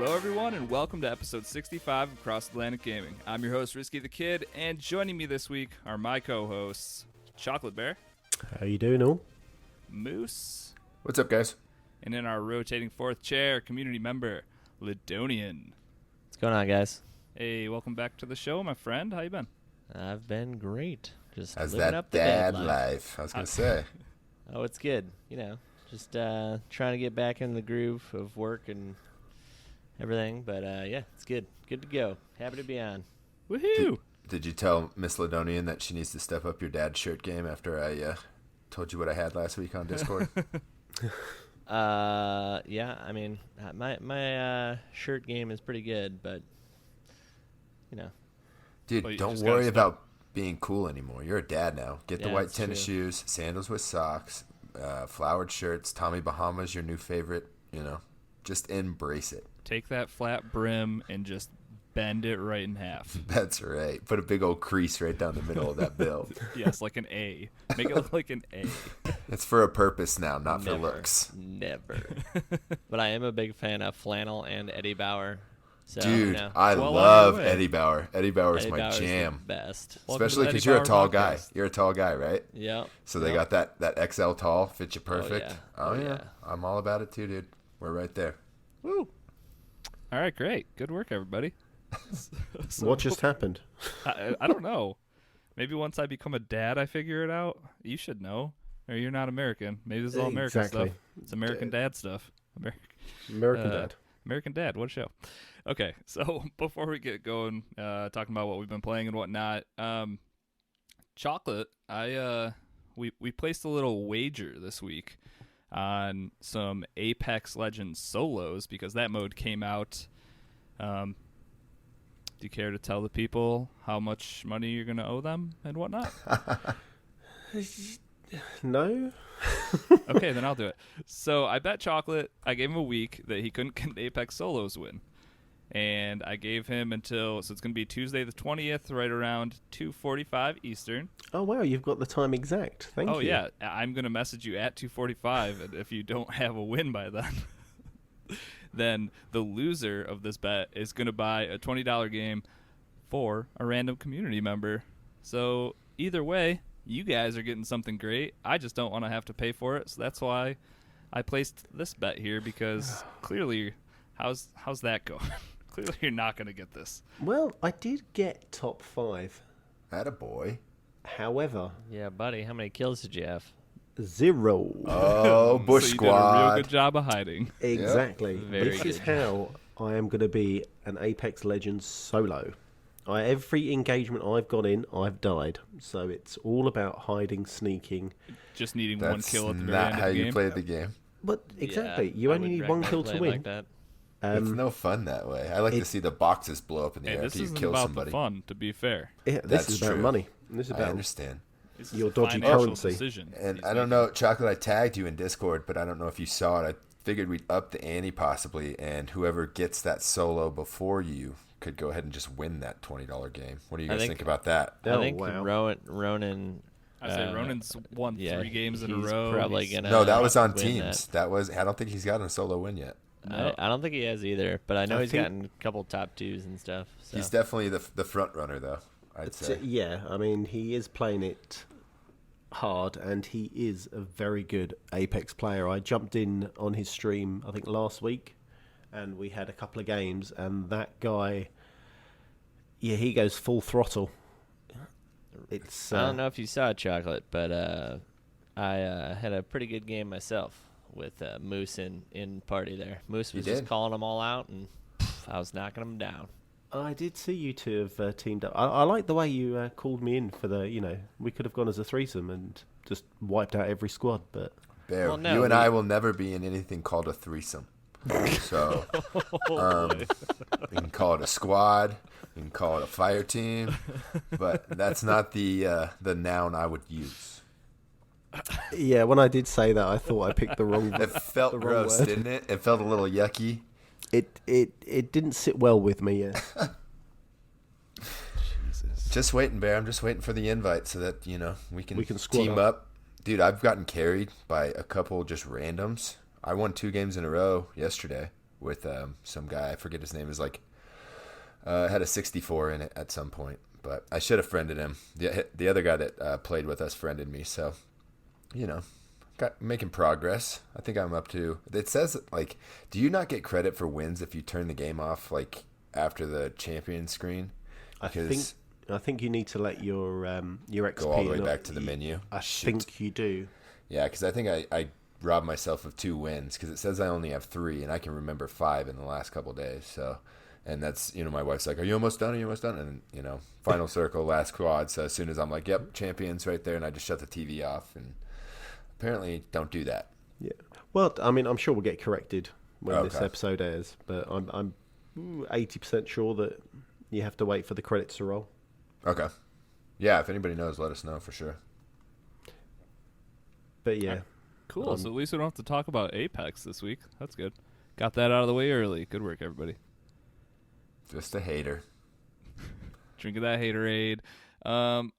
Hello, everyone, and welcome to episode 65 of Cross Atlantic Gaming. I'm your host, Risky the Kid, and joining me this week are my co-hosts, Chocolate Bear. How you doing, all? Moose. What's up, guys? And in our rotating fourth chair, community member, Lydonian. What's going on, guys? Hey, welcome back to the show, my friend. How you been? I've been great. Just How's living that up the dad life? I was going to say. Oh, it's good. You know, just trying to get back in the groove of work and everything. But, yeah, it's good. Good to go. Happy to be on. Woohoo! Did you tell Miss Lydonian that she needs to step up your dad's shirt game after I told you what I had last week on Discord? Yeah, I mean, my shirt game is pretty good, but, you know. Dude, Well, don't worry about being cool anymore. You're a dad now. Get the Yeah, white that's tennis true. shoes, sandals with socks, flowered shirts, Tommy Bahama's your new favorite, Just embrace it. Take that flat brim and just bend it right in half. That's right. Put a big old crease right down the middle of that bill. Yes, like an A. Make it look like an A. It's for a purpose now, not for Never. looks. Never. But I am a big fan of flannel and Eddie Bauer. So, Dude, you know, I well on love your way. Eddie Bauer. Eddie Bauer's Eddie my Bauer's jam. the best. Welcome to Especially the because Eddie you're a Bauer tall guy. podcast. You're a tall guy, right? Yep. So they Yep. got that XL tall, fits you perfect. yeah. Oh, Oh, yeah. yeah. I'm all about it too, dude. We're right there. Woo! All right, great. Good work, everybody. So- What just happened? I don't know. Maybe once I become a dad, I figure it out. You should know. Or you're not American. Maybe this is all American Exactly. stuff. It's American dad stuff. American Uh, Dad. American Dad, what a show. Okay, so before we get going, talking about what we've been playing and whatnot, Chocolate, we placed a little wager this week on some Apex Legends solos because that mode came out. Do you care to tell the people how much money you're going to owe them and whatnot? No? Okay, then I'll do it. So I bet Chocolate, I gave him a week that he couldn't get an Apex Solos win. And I gave him until, so it's going to be Tuesday the 20th, right around 2:45 Eastern. Oh, wow, you've got the time exact. Thank you. Oh, yeah. I'm going to message you at 2:45, and if you don't have a win by then, then the loser of this bet is going to buy a $20 game for a random community member. So either way, you guys are getting something great. I just don't want to have to pay for it, so that's why I placed this bet here, because clearly, how's that going? Clearly you're not going to get this. Well, I did get top 5. Attaboy. However, Yeah, buddy. How many kills did you have? 0. Oh, Bush so you Squad. did a real good job of hiding. Exactly. Very This is good. how I am going to be an Apex Legends solo. Every engagement I've gone in, I've died. So it's all about hiding, sneaking. Just needing That's one kill at the very not end how of the you game. played the game. But exactly, Yeah, you I only would need one recommend kill to playing win. like that. It's no fun that way. I like to see the boxes blow up in the Hey, air this after you isn't kill about somebody. the fun, to be fair. Yeah, this That's is about true. money. This is I about understand. This is Your a dodgy financial currency. decision And he's I don't making. know, Chocolate, I tagged you in Discord, but I don't know if you saw it. I figured we'd up the ante possibly, and whoever gets that solo before you could go ahead and just win that $20 game. What do you I guys think- think about that? I Oh, think wow. Ronan. I say Ronan's won Yeah, 3 games in a he's row. probably He's- gonna. No, that was on win teams. That was. I don't think he's gotten a solo win yet. No. I don't think he has either, but I know I he's think- gotten a couple top 2s and stuff. So. He's definitely the front runner, though. I'd say. Yeah, I mean, he is playing it hard, and he is a very good Apex player. I jumped in on his stream, I think, last week, and we had a couple of games, and that guy, yeah, he goes full throttle. It's I don't know if you saw Chocolate, but I had a pretty good game myself with Moose in party there. Moose was You just did? calling them all out, and I was knocking them down. I did see you two have teamed up. I like the way you called me in for the, we could have gone as a threesome and just wiped out every squad, but Bear, Well, no, you and we- I will never be in anything called a threesome. So, you can call it a squad, you can call it a fire team, but that's not the noun I would use. yeah, when I did say that, I thought I picked the wrong. It felt the wrong gross, word. didn't it? It felt a little yucky. It didn't sit well with me. Yeah. Jesus. Just waiting, Bear. I'm just waiting for the invite so that we can squad team up. Dude, I've gotten carried by a couple just randoms. I won 2 games in a row yesterday with some guy. I forget his name. It was like had a 64 in it at some point, but I should have friended him. The other guy that played with us friended me, so making progress. I think I'm up to. It says like, do you not get credit for wins if you turn the game off like after the champion screen? Because I think you need to let your XP go all the way back to the menu. I think you do. Yeah, because I think I robbed myself of 2 wins because it says I only have 3, and I can remember 5 in the last couple of days. So, and that's my wife's like, "Are you almost done? Are you almost done?" And final circle, last quad. So as soon as I'm like, "Yep, champions right there," and I just shut the TV off. And apparently, don't do that. Yeah. Well, I mean, I'm sure we'll get corrected when this Okay. episode airs, but I'm 80% sure that you have to wait for the credits to roll. Okay. Yeah, if anybody knows, let us know for sure. But yeah. Cool. So at least we don't have to talk about Apex this week. That's good. Got that out of the way early. Good work, everybody. Just a hater. Drinking that haterade.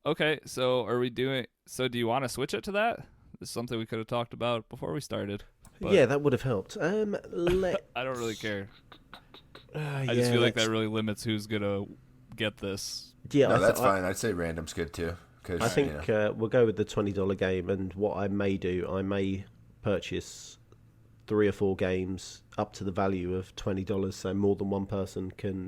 Okay, so do you want to switch it to that? This is something we could have talked about before we started. But Yeah, that would have helped. I don't really care. I just feel like that really limits who's going to get this. Yeah, No, that's fine. I'd say random's good too. I think we'll go with the $20 game, and what I may do, I may purchase 3 or 4 games up to the value of $20, so more than one person can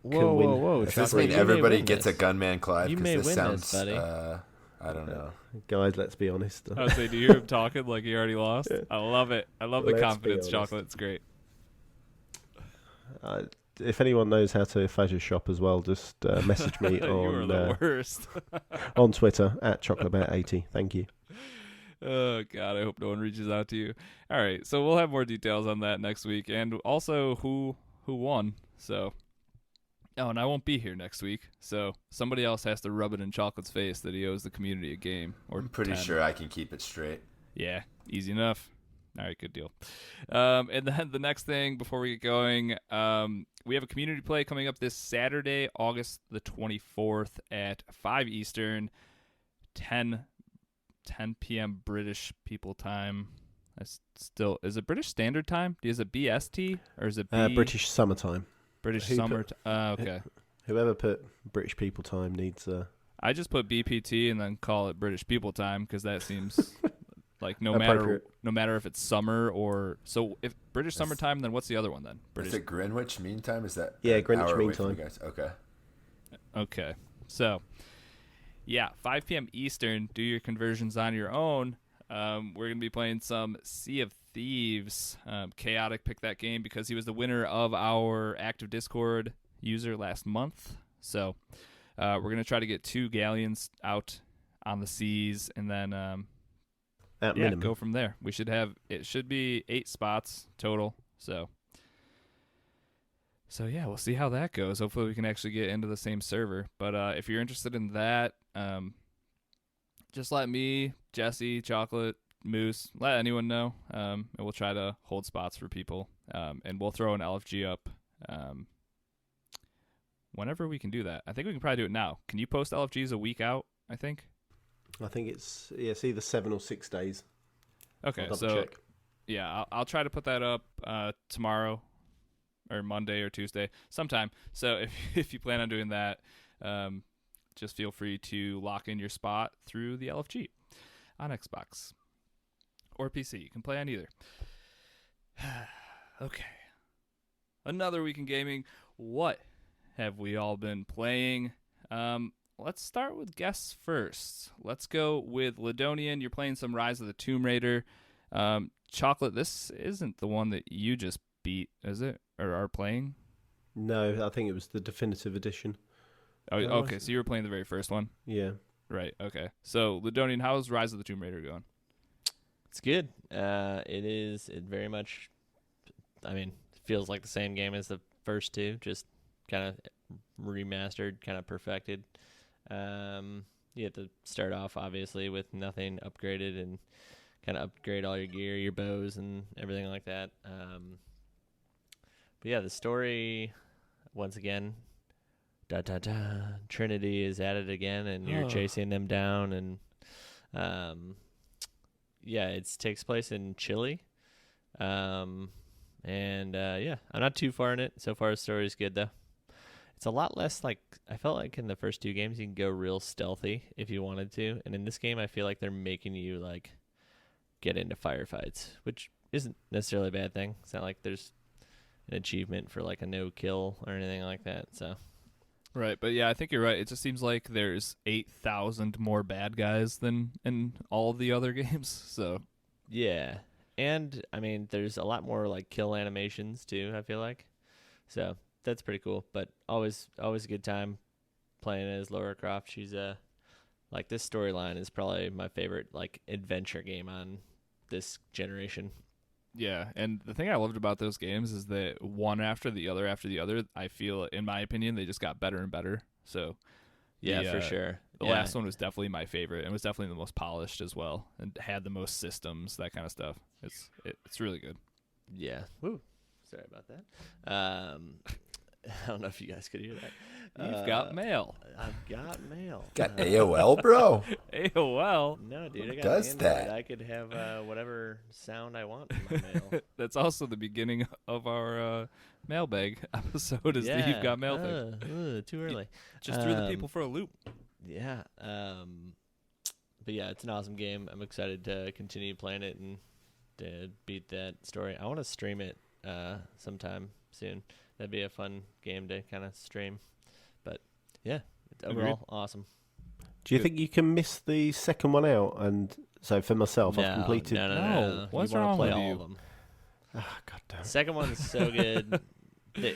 win. Does this mean everybody gets a Gunman Clive? You Because may this win sounds, this, buddy. I don't know. Guys, let's be honest. I would say, do you hear him talking like he already lost? I love it. I love the Let's be confidence, honest. Chocolate. It's great. If anyone knows how to Fazia shop as well, just message me You are the worst. on Twitter at ChocolateBear80. Thank you. Oh, God, I hope no one reaches out to you. All right, so we'll have more details on that next week, and also who won. So, and I won't be here next week, so somebody else has to rub it in Chocolate's face that he owes the community a game. Or I'm pretty 10. sure I can keep it straight. Yeah, easy enough. All right, good deal. And then the next thing before we get going, we have a community play coming up this Saturday, August the 24th at 5 Eastern, 10 p.m. British people time. Is it British Standard Time? Is it BST or is it British summertime. British Who Summer? put- Okay. Whoever put British people time needs I just put BPT and then call it British People Time because that seems like no matter if it's summer or so. If British summertime, then what's the other one then? Is it Greenwich Mean Time? Is that Greenwich hour Mean away from Time. you guys? Okay. Okay. So, yeah, 5 p.m. Eastern. Do your conversions on your own. We're going to be playing some Sea of Thieves. Chaotic picked that game because he was the winner of our active Discord user last month. So, we're going to try to get 2 galleons out on the seas and then minimum. go from there. It should be 8 spots total. So yeah, we'll see how that goes. Hopefully we can actually get into the same server. But if you're interested in that, just let me, Jesse, Chocolate, Moose, let anyone know. And we'll try to hold spots for people. And we'll throw an LFG up whenever we can do that. I think we can probably do it now. Can you post LFGs a week out, I think? I think it's either 7 or 6 days. Okay, I'll so double-check. yeah, I'll try to put that up tomorrow or Monday or Tuesday sometime. So if you plan on doing that, just feel free to lock in your spot through the LFG on Xbox or PC. You can play on either. Okay, another week in gaming. What have we all been playing? Let's start with guests first. Let's go with Lydonian. You're playing some Rise of the Tomb Raider. Chocolate, this isn't the one that you just beat, is it? Or are playing? No, I think it was the definitive edition. Oh, okay, so you were playing the very first one? Yeah. Right, okay. So, Lydonian, how's Rise of the Tomb Raider going? It's good. It very much, feels like the same game as the first 2, just kind of remastered, kind of perfected. You have to start off, obviously, with nothing upgraded and kind of upgrade all your gear, your bows, and everything like that. But yeah, the story, once again, Trinity is at it again, and you're chasing them down, and it takes place in Chile, And yeah, I'm not too far in it. So far, the story's good, though. It's a lot less like, I felt like in the first 2 games, you can go real stealthy if you wanted to. And in this game, I feel like they're making you like get into firefights, which isn't necessarily a bad thing. It's not like there's an achievement for like a no kill or anything like that. So Right, but yeah, I think you're right. It just seems like there's 8,000 more bad guys than in all the other games. So yeah, and I mean, there's a lot more like kill animations too, I feel like. So that's pretty cool. But always a good time playing as Lara Croft. She's like, this storyline is probably my favorite like adventure game on this generation. yeah, and the thing I loved about those games is that one after the other, I feel, in my opinion, they just got better and better. So Yeah, for sure. The last one was definitely my favorite, and was definitely the most polished as well, and had the most systems, that kind of stuff. It's really good. Yeah. Woo. Sorry about that. I don't know if you guys could hear that. You've got mail. I've got mail. Got AOL, bro. AOL. No, dude. I got does Android. that? I could have whatever sound I want in my mail. That's also the beginning of our mailbag episode. Is the You've Got Mail thing. Too early. Just threw the people for a loop. Yeah. But yeah, it's an awesome game. I'm excited to continue playing it and to beat that story. I want to stream it sometime soon. That'd be a fun game to kind of stream. But yeah, overall awesome. Do you think you can miss the second one out? And so for myself, I've completed. No. What's you wanna wrong play with all you? of them. Ah, God damn. Second one's so good.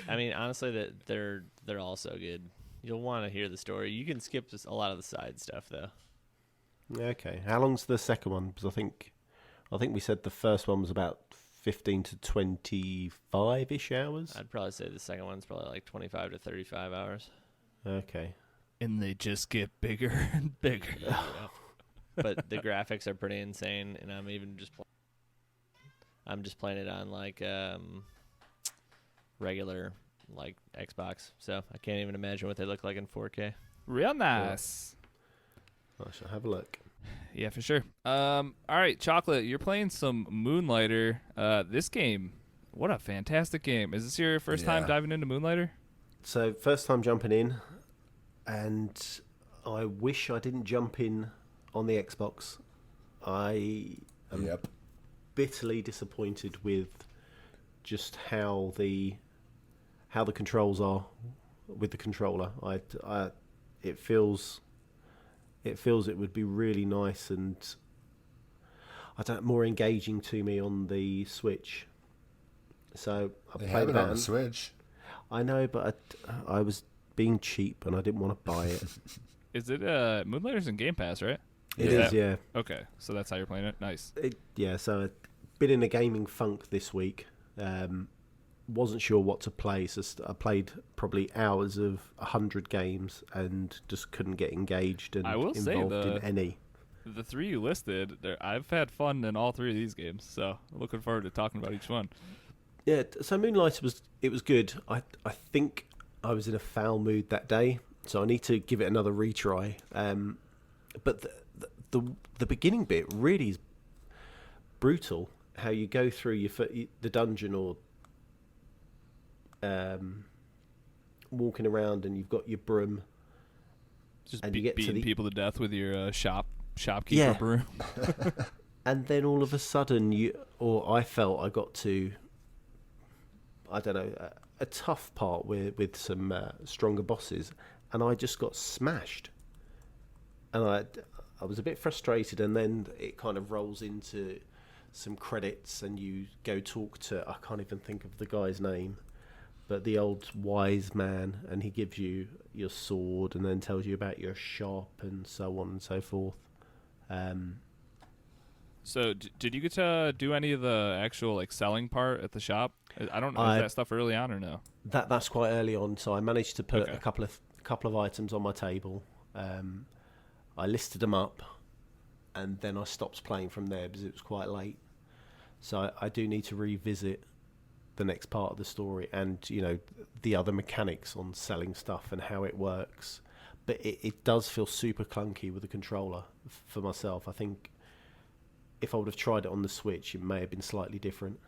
I mean, honestly, that they're all so good. You'll want to hear the story. You can skip just a lot of the side stuff though. Okay, how long's the second one? Because I think we said the first one was about 15 to 25-ish hours. I'd probably say the second one's probably like 25 to 35 hours. Okay. And they just get bigger and bigger. But the graphics are pretty insane, and I'm just playing it on like regular like Xbox, so I can't even imagine what they look like in 4K. Real nice. I shall have a look. Yeah, for sure. All right, Chocolate, you're playing some Moonlighter. This game, what a fantastic game. Is this your first time diving into Moonlighter? So, first time jumping in, and I wish I didn't jump in on the Xbox. I am bitterly disappointed with just how the controls are with the controller. It feels it would be really nice and more engaging to me on the Switch. So They have it on the Switch. I know, but I was being cheap and I didn't want to buy it. Is it Moonlighter's in Game Pass, right? It is, yeah. Okay, so that's how you're playing it. Nice. So I've been in a gaming funk this week. Wasn't sure what to play, so I played probably hours of 100 games and just couldn't get engaged and involved in any. The 3 you listed, I've had fun in all 3 of these games, so looking forward to talking about each one. Yeah, so Moonlight was good. I think I was in a foul mood that day, so I need to give it another retry. But the beginning bit really is brutal. How you go through the dungeon or walking around and you've got your broom, Just and you get beating people to death with your shopkeeper broom. And then all of a sudden I felt I got to, I don't know, a tough part with some stronger bosses, and I just got smashed. And I was a bit frustrated, and then it kind of rolls into some credits, and you go talk to, I can't even think of the guy's name, but the old wise man, and he gives you your sword and then tells you about your shop and so on and so forth. So did you get to do any of the actual like selling part at the shop? I don't know. Is that stuff early on or no? That's quite early on, so I managed to put a couple of items on my table. I listed them up, and then I stopped playing from there because it was quite late. So I do need to revisit the next part of the story and, the other mechanics on selling stuff and how it works. But it does feel super clunky with the controller for myself. I think if I would have tried it on the Switch, it may have been slightly different.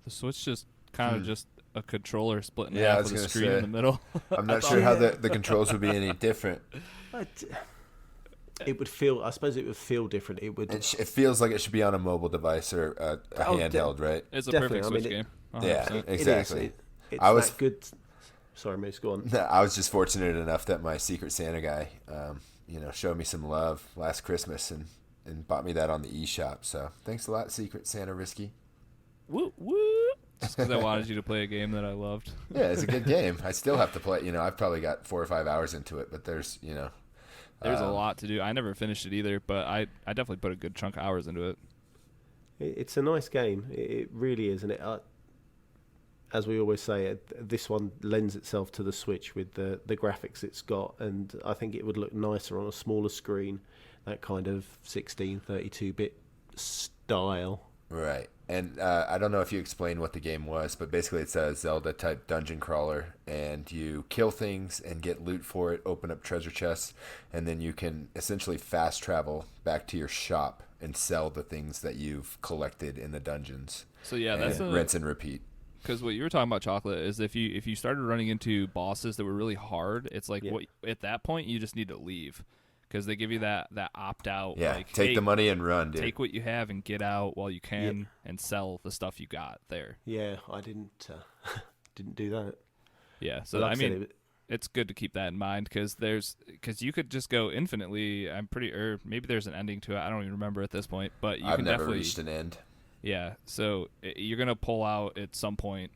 The Switch just kind of just a controller split in Yeah, I half was with a gonna screen say. in the middle. I'm not sure how the controls would be any different. It would feel. I suppose it would feel different. It would. It feels like it should be on a mobile device or a handheld, right? It's a Definitely, perfect I mean, Switch game. Yeah, 100%. exactly. It's I was that good. Sorry, Moose, go on. I was just fortunate enough that my Secret Santa guy, showed me some love last Christmas and bought me that on the eShop. So thanks a lot, Secret Santa Risky. Woo woo. Just because I wanted you to play a game that I loved. Yeah, it's a good game. I still have to play. I've probably got 4 or 5 hours into it, but there's There's a lot to do. I never finished it either, but I definitely put a good chunk of hours into it. It's a nice game. It really is, and as we always say, this one lends itself to the Switch with the graphics it's got, and I think it would look nicer on a smaller screen, that kind of 16, 32-bit style. Right. And I don't know if you explained what the game was, but basically it's a Zelda-type dungeon crawler, and you kill things and get loot for it, open up treasure chests, and then you can essentially fast travel back to your shop and sell the things that you've collected in the dungeons. So yeah, that's rinse and repeat. Because what you were talking about, Chocolate, is if you started running into bosses that were really hard, it's like at that point you just need to leave. Because they give you that opt-out. Yeah, like, take hey, the money and run, dude. Take what you have and get out while you can and sell the stuff you got there. Yeah, I didn't do that. Yeah, so Like I mean, said, it's good to keep that in mind because you could just go infinitely. Maybe there's an ending to it. I don't even remember at this point, but I've can never definitely reached an end. Yeah, so you're gonna pull out at some point.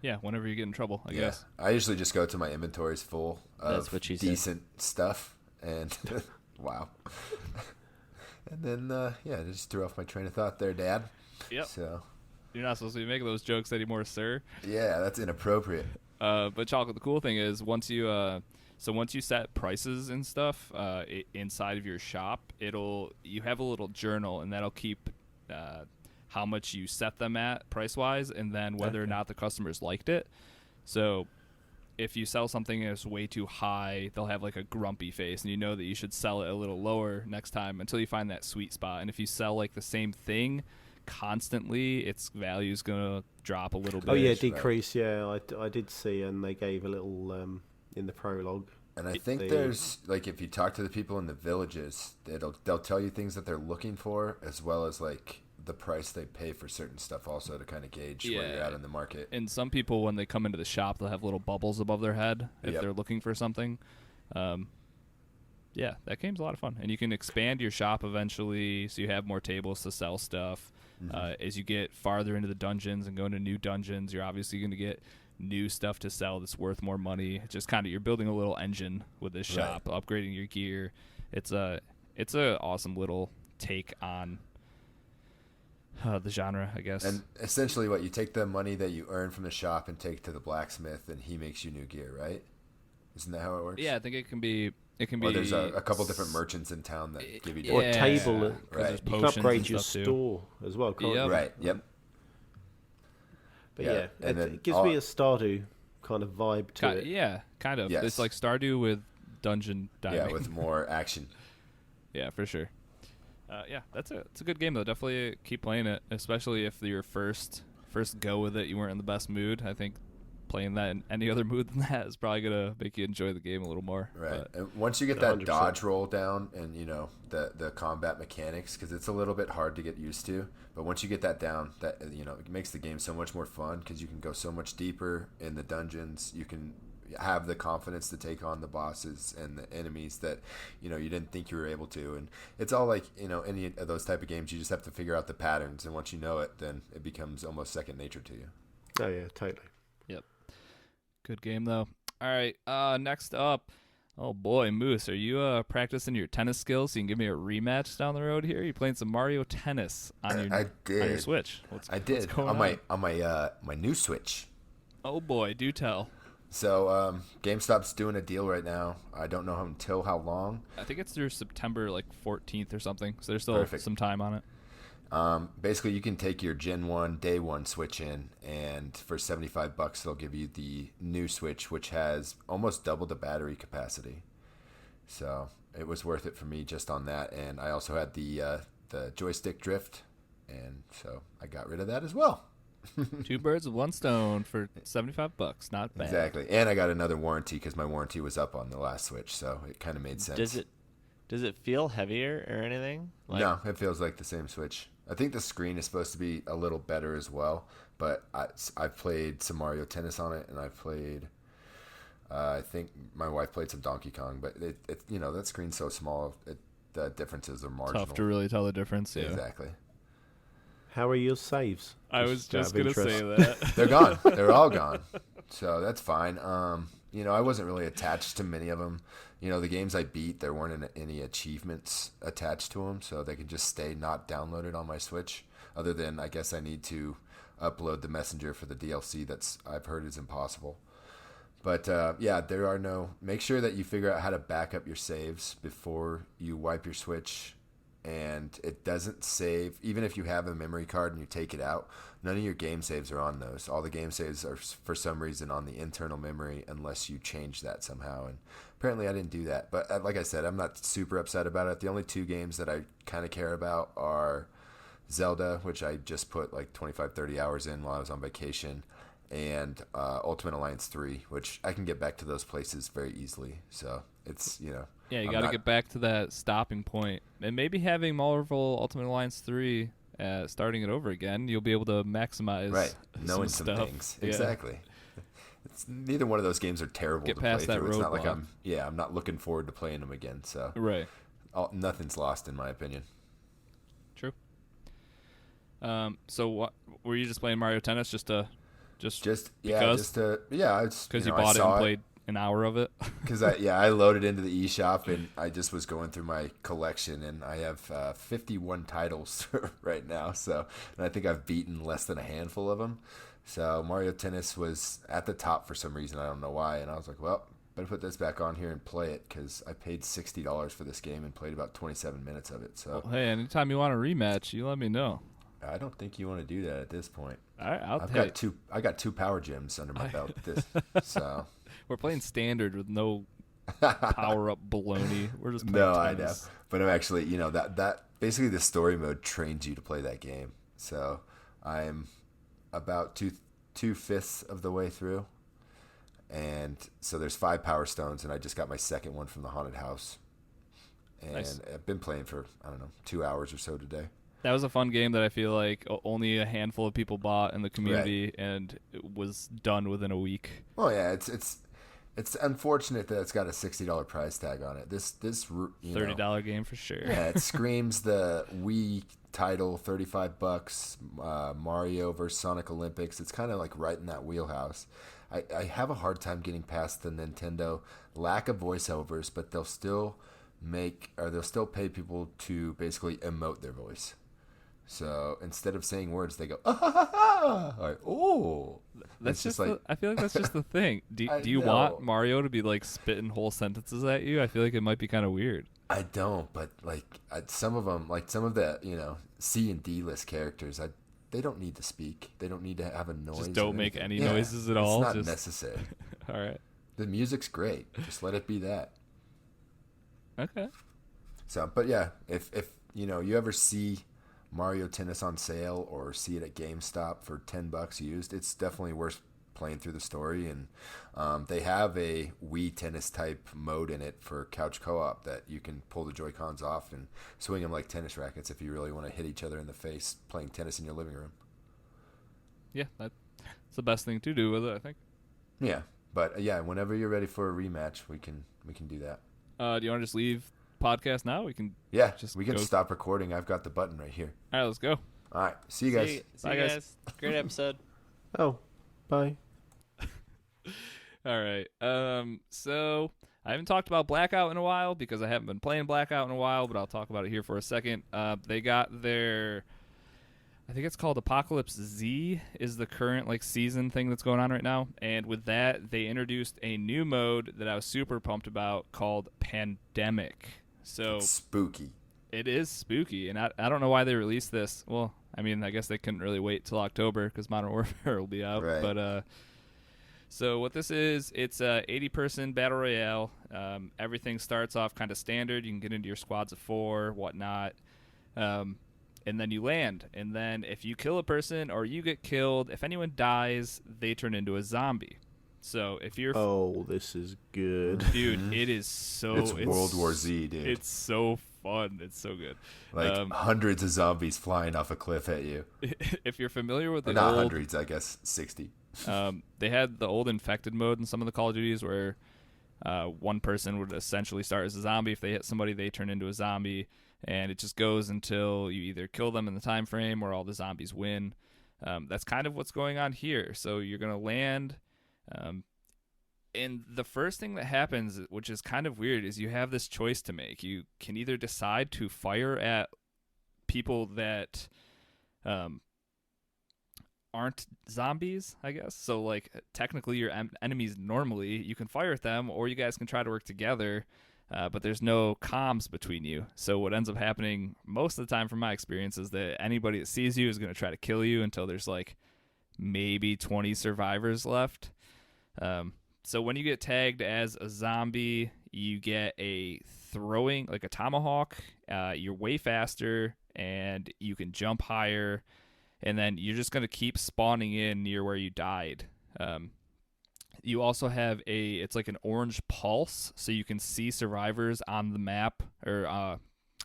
Yeah, whenever you get in trouble, I guess. I usually just go to my inventories full That's of what she said. decent stuff, and wow. And then, just threw off my train of thought there, Dad. Yep. So, You're not supposed to be making those jokes anymore, sir. yeah, that's inappropriate. But Chocolate, the cool thing is once you set prices and stuff inside of your shop, you have a little journal, and that'll keep how much you set them at price-wise, and then whether or not the customers liked it. So if you sell something that's way too high, they'll have like a grumpy face, and you know that you should sell it a little lower next time until you find that sweet spot. And if you sell like the same thing constantly, its value is going to drop a little bit. Oh yeah, decrease. Yeah, I did see, and they gave a little in the prologue. And I think there's, like, if you talk to the people in the villages, they'll tell you things that they're looking for, as well as like the price they pay for certain stuff also to kind of gauge where you're at in the market. And some people, when they come into the shop, they'll have little bubbles above their head if they're looking for something. Yeah, that game's a lot of fun. And you can expand your shop eventually so you have more tables to sell stuff. As you get farther into the dungeons and go into new dungeons, you're obviously going to get new stuff to sell that's worth more money. It's just kind of, you're building a little engine with this shop, upgrading your gear. It's a awesome little take on the genre, I guess. And essentially, you take the money that you earn from the shop and take to the blacksmith, and he makes you new gear, right? Isn't that how it works? Yeah, I think it can be. Or there's a couple different merchants in town that give you Or a table. Right. You can upgrade your store as well, can't you? Right. Yep. But yeah, and then it gives me a Stardew kind of vibe to it. Yeah, kind of. Yes. It's like Stardew with dungeon diving. Yeah, with more action. Yeah, for sure. It's a good game though. Definitely keep playing it, especially if your first go with it you weren't in the best mood. I think playing that in any other mood than that is probably gonna make you enjoy the game a little more. Right. But And once you get that 100%. dodge roll down and the combat mechanics, because it's a little bit hard to get used to, but once you get that down, that it makes the game so much more fun because you can go so much deeper in the dungeons. You can have the confidence to take on the bosses and the enemies that you didn't think you were able to. And it's all like any of those type of games, you just have to figure out the patterns, and once you know it, then it becomes almost second nature to you. Oh yeah, totally. Yep. Good game though. All right. Next up. Oh boy, Moose, are you practicing your tennis skills so you can give me a rematch down the road here? You playing some Mario Tennis on your I did. on your Switch? What's going on my new Switch. Oh boy, do tell. So GameStop's doing a deal right now. I don't know until how long. I think it's through September 14th or something. So there's still some time on it. Basically, you can take your Gen 1 Day 1 Switch in, and for $75, they'll give you the new Switch, which has almost double the battery capacity. So it was worth it for me just on that. And I also had the joystick drift, and so I got rid of that as well. 2 birds with 1 stone for $75. Not bad. Exactly, and I got another warranty because my warranty was up on the last Switch, so it kind of made sense. Does it feel heavier or anything? No, it feels like the same Switch. I think the screen is supposed to be a little better as well, but I've played some Mario Tennis on it, and I've played. I think my wife played some Donkey Kong, but it that screen's so small, the differences are marginal. Tough to really tell the difference. Yeah. Exactly. How are your saves? I was just out going of to say interest. that. They're gone. They're all gone. So that's fine. I wasn't really attached to many of them. The games I beat, there weren't any achievements attached to them, so they could just stay not downloaded on my Switch. Other than, I guess I need to upload the Messenger for the DLC I've heard is impossible. But there are no. Make sure that you figure out how to back up your saves before you wipe your Switch. And it doesn't save, even if you have a memory card and you take it out, none of your game saves are on those. All the game saves are, for some reason, on the internal memory unless you change that somehow. And apparently I didn't do that. But like I said, I'm not super upset about it. The only 2 games that I kind of care about are Zelda, which I just put like 25, 30 hours in while I was on vacation, and Ultimate Alliance 3, which I can get back to those places very easily. So it's, Yeah, you got to get back to that stopping point. And maybe having Marvel Ultimate Alliance 3 starting it over again, you'll be able to maximize knowing some some stuff. things. Yeah. Exactly. Neither one of those games are terrible Get to past play that through. It's not like roadblock. I'm not looking forward to playing them again. So Right. nothing's lost in my opinion. True. So what were you just playing Mario Tennis because You bought it and played an hour of it? Because I loaded into the eShop and I just was going through my collection, and I have 51 titles right now. So, and I think I've beaten less than a handful of them. So Mario Tennis was at the top for some reason. I don't know why. And I was like, well, better put this back on here and play it, because I paid $60 for this game and played about 27 minutes of it. So Well, hey, anytime you want a rematch, you let me know. I don't think you want to do that at this point. All right, I got 2 power gems under my belt. So we're playing standard with no power up baloney. We're just playing no, tennis. I know, but I'm actually that basically the story mode trains you to play that game. So I'm about 2/5 of the way through, and so there's 5 power stones, and I just got my second one from the haunted house, and Nice. I've been playing for 2 hours or so today. That was a fun game that I feel like only a handful of people bought in the community, and it was done within a week. Oh yeah, it's unfortunate that it's got a $60 price tag on it. This $30 game for sure. Yeah, it screams the Wii title, $35, Mario versus Sonic Olympics. It's kind of like right in that wheelhouse. I have a hard time getting past the Nintendo lack of voiceovers, but they'll still pay people to basically emote their voice. So instead of saying words, they go, ah, ha, ha, ha. Like, oh. That's It's just like, I feel like that's just the thing. Do I you know. want Mario to be like spitting whole sentences at you? I feel like it might be kind of weird. I don't, but like some of them, like some of the C and D list characters, they don't need to speak. They don't need to have a noise. Just or don't make anything. any Yeah, noises at all. It's not necessary. All right. The music's great. Just let it be that. Okay. So, but yeah, if you ever see Mario Tennis on sale or see it at GameStop for $10 used, it's definitely worth playing through the story. And they have a Wii Tennis type mode in it for couch co-op that you can pull the Joy-Cons off and swing them like tennis rackets if you really want to hit each other in the face playing tennis in your living room. Yeah, that's the best thing to do with it, I think. Yeah, but whenever you're ready for a rematch, we can do that. Do you want to just leave podcast now? We can. Yeah, Just we can go. Stop recording. I've got the button right here. All right, let's go. All right, see you guys. See Bye, you guys. guys. Great episode. Oh, bye. All right. So I haven't talked about Blackout in a while because I haven't been playing Blackout in a while, but I'll talk about it here for a second. They got their, I think it's called Apocalypse Z is the current season thing that's going on right now. And with that, they introduced a new mode that I was super pumped about called Pandemic. So It's spooky. it is spooky, and I don't know why they released this. Well, I mean, I guess they couldn't really wait till October because Modern Warfare will be out. Right. But so what this is, it's a 80-person battle royale. Everything starts off kind of standard. You can get into your squads of 4, whatnot. and then you land. And then if you kill a person or you get killed, if anyone dies, they turn into a zombie. So if you're Oh, this is good. dude, it is so It's World War Z, dude. It's so fun. It's so good. Like hundreds of zombies flying off a cliff at you. If you're familiar with the Not old, hundreds, I guess 60. they had the old infected mode in some of the Call of Duties where one person would essentially start as a zombie. If they hit somebody, they turn into a zombie, and it just goes until you either kill them in the time frame or all the zombies win. That's kind of what's going on here. So you're going to land, and the first thing that happens, which is kind of weird, is you have this choice to make. You can either decide to fire at people that aren't zombies, I guess. So, like, technically your enemies normally, you can fire at them, or you guys can try to work together, but there's no comms between you. So what ends up happening most of the time from my experience is that anybody that sees you is going to try to kill you until there's, like, maybe 20 survivors left. So when you get tagged as a zombie, you get a throwing, like a tomahawk. You're way faster, and you can jump higher. And then you're just going to keep spawning in near where you died. You also have it's like an orange pulse, so you can see survivors on the map or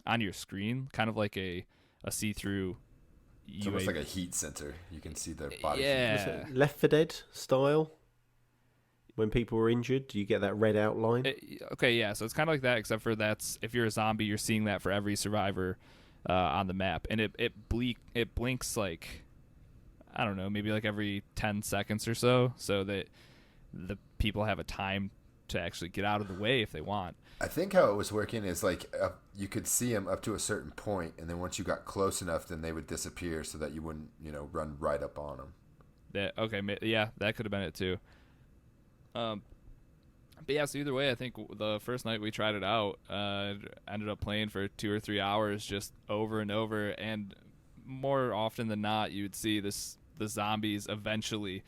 on your screen, kind of like a see-through. It's almost like a heat sensor. You can see their body. Yeah. Left 4 Dead style? When people were injured, do you get that red outline? Okay, yeah. So it's kind of like that, except for if you're a zombie, you're seeing that for every survivor on the map, and it blinks like, I don't know, maybe like every 10 seconds or so that the people have a time to actually get out of the way if they want. I think how it was working is like you could see them up to a certain point, and then once you got close enough, then they would disappear so that you wouldn't, run right up on them. Yeah, that could have been it too. But yeah, so either way, I think the first night we tried it out, ended up playing for 2 or 3 hours just over and over, and more often than not, you would see the zombies eventually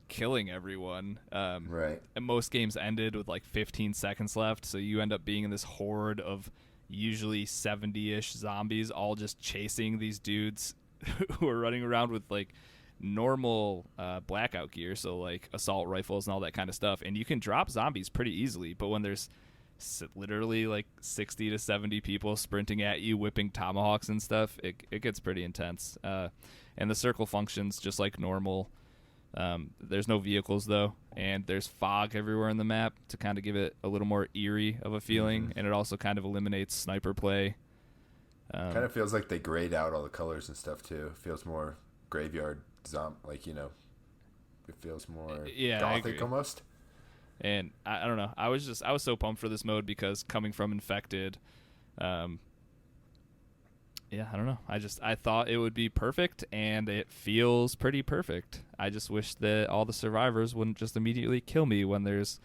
killing everyone. Right. And most games ended with like 15 seconds left, so you end up being in this horde of usually 70-ish zombies all just chasing these dudes who are running around with like normal blackout gear, so like assault rifles and all that kind of stuff, and you can drop zombies pretty easily. But when there's literally like 60 to 70 people sprinting at you, whipping tomahawks and stuff, it gets pretty intense. And the circle functions just like normal. There's no vehicles though, and there's fog everywhere in the map to kind of give it a little more eerie of a feeling. And it also kind of eliminates sniper play. Kind of feels like they grayed out all the colors and stuff too. It feels more graveyard like, it feels more gothic almost. And I don't know, I was so pumped for this mode because coming from Infected, I don't know, I thought it would be perfect, and it feels pretty perfect. I just wish that all the survivors wouldn't just immediately kill me when there's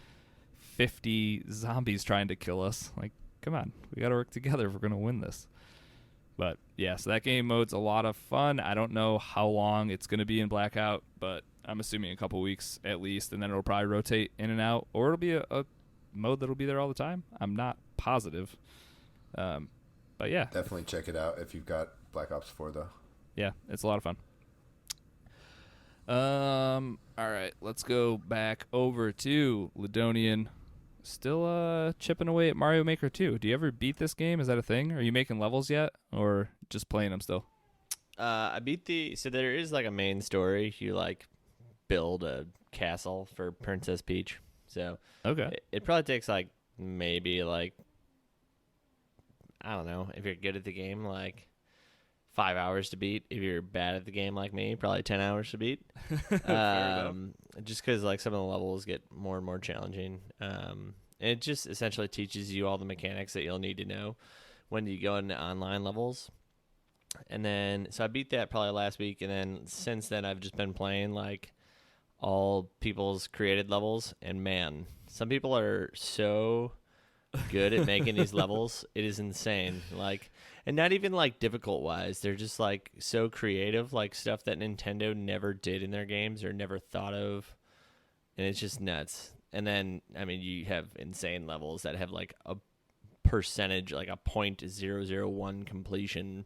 50 zombies trying to kill us. Like, come on, we gotta work together if we're gonna win this. But yeah, so that game mode's a lot of fun. I don't know how long it's going to be in Blackout, but I'm assuming a couple weeks at least, and then it'll probably rotate in and out, or it'll be a mode that'll be there all the time. I'm not positive. But yeah. Definitely check it out if you've got Black Ops 4, though. Yeah, it's a lot of fun. All right, let's go back over to Lydonian. Still chipping away at Mario Maker 2. Do you ever beat this game? Is that a thing? Are you making levels yet, or just playing them still? I beat so there is like a main story. You like build a castle for Princess Peach. So okay, it probably takes like maybe like, I don't know, if you're good at the game, like 5 hours to beat. If you're bad at the game like me, probably 10 hours to beat. Just because like some of the levels get more and more challenging. And it just essentially teaches you all the mechanics that you'll need to know when you go into online levels. And then, so I beat that probably last week, and then since then I've just been playing like all people's created levels, and man, some people are so good at making these levels. It is insane. Like, and not even like difficult wise, they're just like so creative, like stuff that Nintendo never did in their games or never thought of, and it's just nuts. And then, I mean, you have insane levels that have like a percentage, like a .001 completion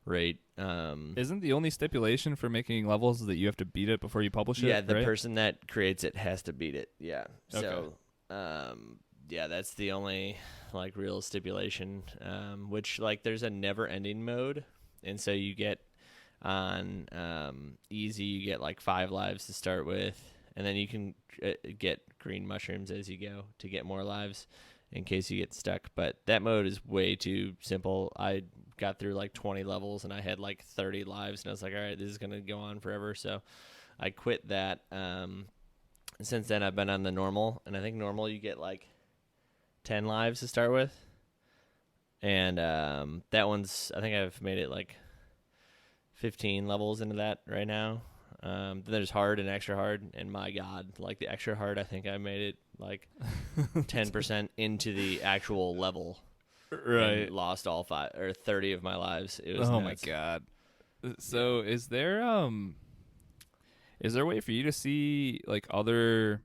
rate. Isn't the only stipulation for making levels that you have to beat it before you publish it? Yeah, the right? person that creates it has to beat it. Yeah. Okay. So, yeah, that's the only like real stipulation. Which like there's a never-ending mode, and so you get on easy, you get like 5 lives to start with, and then you can get green mushrooms as you go to get more lives in case you get stuck. But that mode is way too simple. I got through like 20 levels and I had like 30 lives, and I was like, all right, this is going to go on forever. So I quit that. Since then I've been on the normal, and I think normal you get like 10 lives to start with. And that one's, I think I've made it like 15 levels into that right now. Then there's hard and extra hard, and my God, like the extra hard, I think I made it like 10% into the actual level. Right. And lost all 5 or 30 of my lives. It was Oh nuts. my God. So is there a way for you to see like other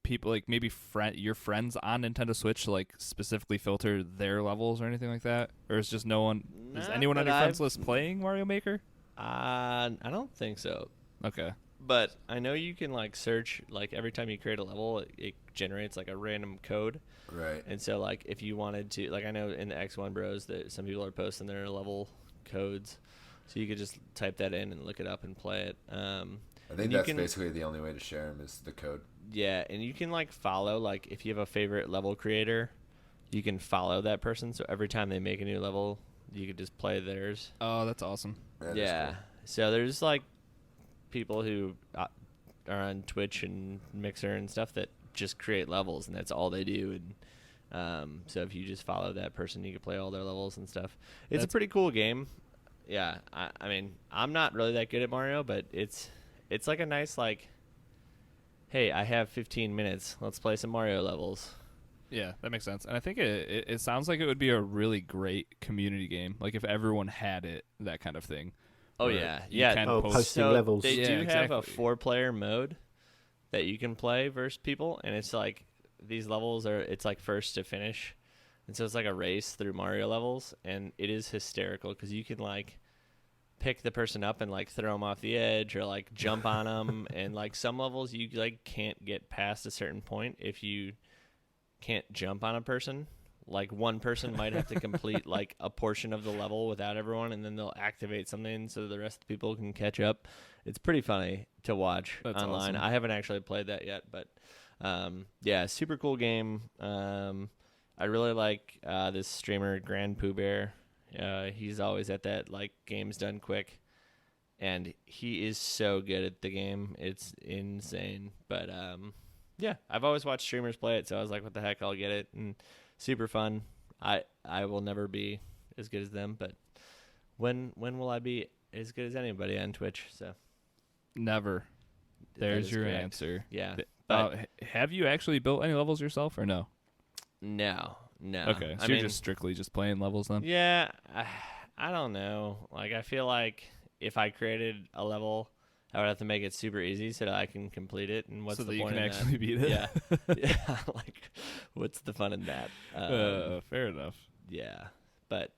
people, like maybe your friends on Nintendo Switch, to like specifically filter their levels or anything like that? Or is just no one? Is Not anyone on that your friends I've- list playing Mario Maker? I don't think so. Okay. But I know you can like search, like every time you create a level, it generates like a random code. Right. And so like if you wanted to, like I know in the X1 Bros that some people are posting their level codes, so you could just type that in and look it up and play it. I and think you that's can- basically the only way to share them is the code. Yeah, and you can like follow, like if you have a favorite level creator, you can follow that person. So every time they make a new level, you could just play theirs. Oh, that's awesome. That is Yeah. cool. So there's like people who are on Twitch and Mixer and stuff that just create levels, and that's all they do. And so if you just follow that person, you can play all their levels and stuff. It's a That's- pretty cool game. Yeah, I mean, I'm not really that good at Mario, but it's like a nice like, hey, I have 15 minutes. Let's play some Mario levels. Yeah, that makes sense. And I think it sounds like it would be a really great community game. Like if everyone had it, that kind of thing. Oh where yeah, you yeah. can Oh, post- posting So levels. they Yeah, do have a exactly. 4-player mode that you can play versus people, and it's like these levels it's like first to finish, and so it's like a race through Mario levels, and it is hysterical because you can like pick the person up and like throw them off the edge or like jump on them, and like some levels you like can't get past a certain point if you can't jump on a person. Like one person might have to complete like a portion of the level without everyone, and then they'll activate something so the rest of the people can catch up. It's pretty funny to watch That's online. awesome. I haven't actually played that yet, but yeah, super cool game. I really like this streamer Grand Pooh Bear. He's always at that like games done quick, and he is so good at the game. It's insane. But yeah, I've always watched streamers play it, so I was like, what the heck, I'll get it. And super fun. I will never be as good as them, but when will I be as good as anybody on Twitch? So Never. that There's is your correct. answer. Yeah. Th- But have you actually built any levels yourself or no? no. Okay, so I you're mean, just strictly just playing levels then? yeah, I don't know. Like I feel like if I created a level, I would have to make it super easy so that I can complete it. And what's so the that you point can in actually that? beat it? Yeah. Yeah. Like, what's the fun in that? Fair enough. Yeah, but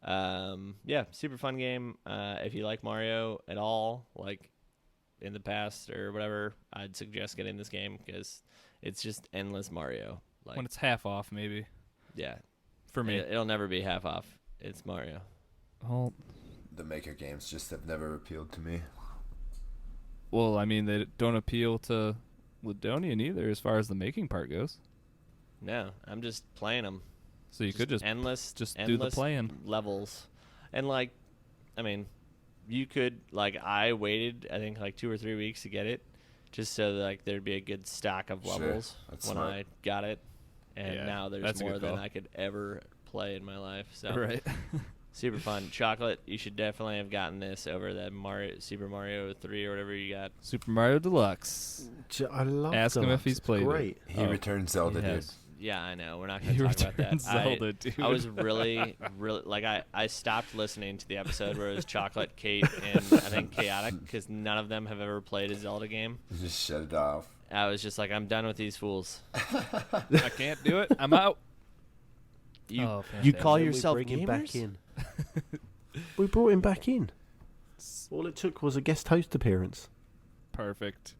yeah, super fun game. If you like Mario at all, like in the past or whatever, I'd suggest getting this game because it's just endless Mario. Like, When it's half off, maybe. yeah, For me. it'll never be half off. It's Mario. Well, The Maker games just have never appealed to me. I mean, they don't appeal to Lydonian either as far as the making part goes. No, I'm just playing them. So you could just endless, do the endless playing. levels, and like, I mean, you could like I waited I think like 2 or 3 weeks to get it, just so that, like there'd be a good stock of Sure, levels that's when smart. I got it, and Yeah, now there's that's a more good than call. I could ever play in my life. So Right. super fun. Chocolate, you should definitely have gotten this over that Super Mario 3 or whatever you got. Super Mario Deluxe. I love Ask him if Deluxe. he's It's played it. great. He Oh, returned Zelda, he dude. has. Yeah, I know. We're not going He to talk about that. returns Zelda, dude. I was really like I stopped listening to the episode where it was Chocolate, Kate, and I think Chaotic because none of them have ever played a Zelda game. Just shut it off. I was just like, I'm done with these fools. I can't do it. I'm out. You Oh, you fantastic. call And then we yourself bring him back gamers? in. We brought him back in. All it took was a guest host appearance. Perfect.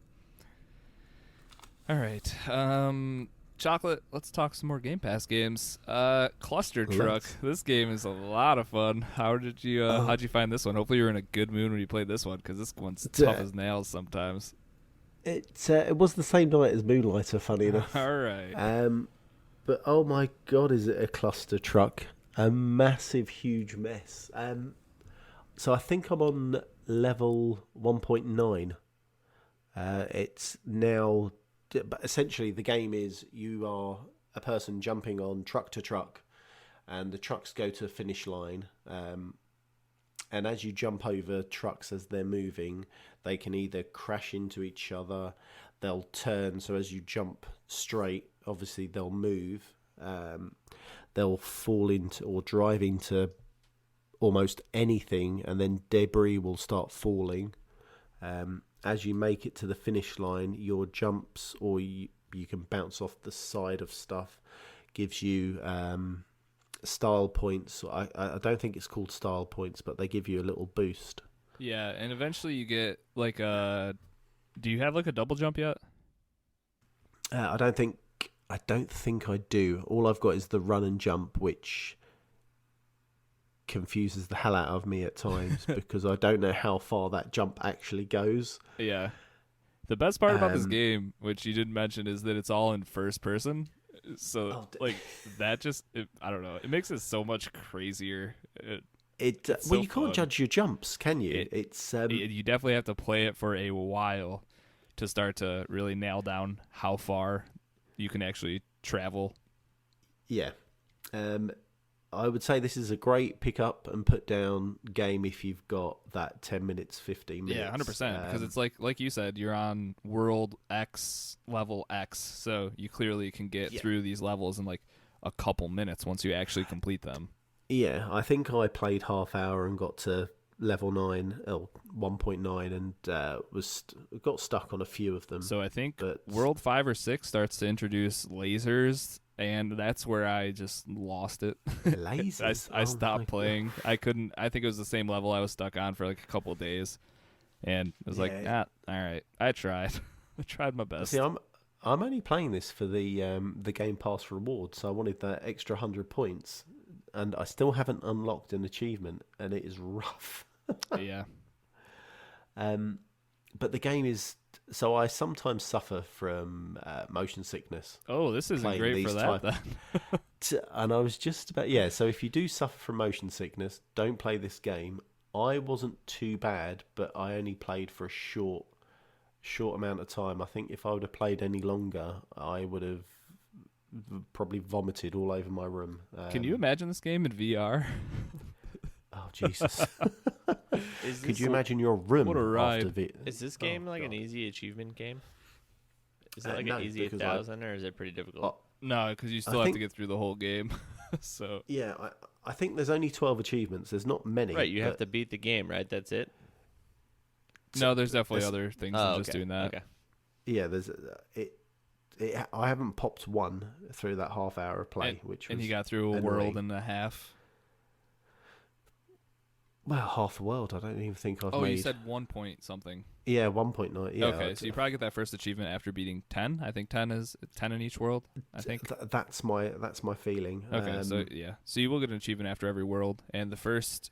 All right. Chocolate, let's talk some more Game Pass games. Cluster Truck. This game is a lot of fun. How'd you find this one? Hopefully you were in a good mood when you played this one, because this one's tough as nails sometimes. It was the same night as Moonlighter, funny enough. All right. But oh my god, is it a cluster truck? A massive, huge mess. So I think I'm on level 1.9. It's now, but essentially the game is you are a person jumping on truck to truck, and the trucks go to a finish line. And as you jump over trucks as they're moving, they can either crash into each other, they'll turn, so as you jump straight, obviously they'll move, they'll fall into or drive into almost anything, and then debris will start falling. As you make it to the finish line, your jumps, or you can bounce off the side of stuff, gives you style points. I don't think it's called style points, but they give you a little boost. Yeah, and eventually you get like a... Do you have like a double jump yet? I don't think I do. All I've got is the run and jump, which confuses the hell out of me at times because I don't know how far that jump actually goes. Yeah. The best part about this game, which you didn't mention, is that it's all in first person. So, that just, I don't know. It makes it so much crazier. Well, you can't judge your jumps, can you? You definitely have to play it for a while to start to really nail down how far you can actually travel. Yeah. I would say this is a great pick up and put down game if you've got that 10 minutes, 15 minutes. Yeah, 100%. Because it's like you said, you're on World X, level X, so you clearly can get through these levels in like a couple minutes once you actually complete them. Yeah, I think I played half hour and got to level 1.9 and got stuck on a few of them. So I think World 5 or 6 starts to introduce lasers, and that's where I just lost it. Lasers? I stopped playing. I couldn't. I think it was the same level I was stuck on for like a couple of days, and it was like, all right. I tried. I tried my best. See, I'm only playing this for the Game Pass reward, so I wanted that extra 100 points, and I still haven't unlocked an achievement, and it is rough. Yeah. But the game is... So I sometimes suffer from motion sickness. Oh, this isn't great for that, then. And I was just about... Yeah, so if you do suffer from motion sickness, don't play this game. I wasn't too bad, but I only played for a short amount of time. I think if I would have played any longer, I would have probably vomited all over my room. Can you imagine this game in VR? Oh, Jesus. Could you imagine your room after it? Is this game an easy achievement game? Is it an easy 1,000, or is it pretty difficult? No, because you still have to get through the whole game. So yeah, I think there's only 12 achievements. There's not many. Right, you have to beat the game, right? That's it? No, there's definitely other things than just doing that. Okay. Yeah, there's I haven't popped one through that half hour of play, and you got through a world and a half. Well, half a world. I don't even think I've made. Oh, you said 1 point something. Yeah, 1.9. Yeah. Okay, so you probably get that first achievement after beating 10. I think 10 is 10 in each world. I think that's my feeling. Okay, so you will get an achievement after every world, and the first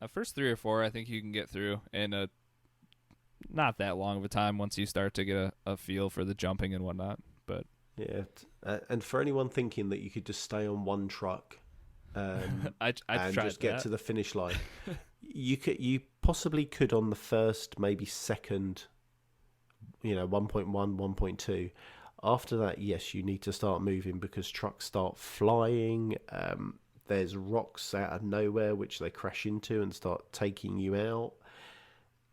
3 or 4 I think you can get through in a not that long of a time once you start to get a feel for the jumping and whatnot. But yeah, and for anyone thinking that you could just stay on one truck. I and tried just get that. to the finish line. You possibly could on the first, maybe second, 1.1, 1.2. After that, yes, you need to start moving because trucks start flying. There's rocks out of nowhere which they crash into and start taking you out.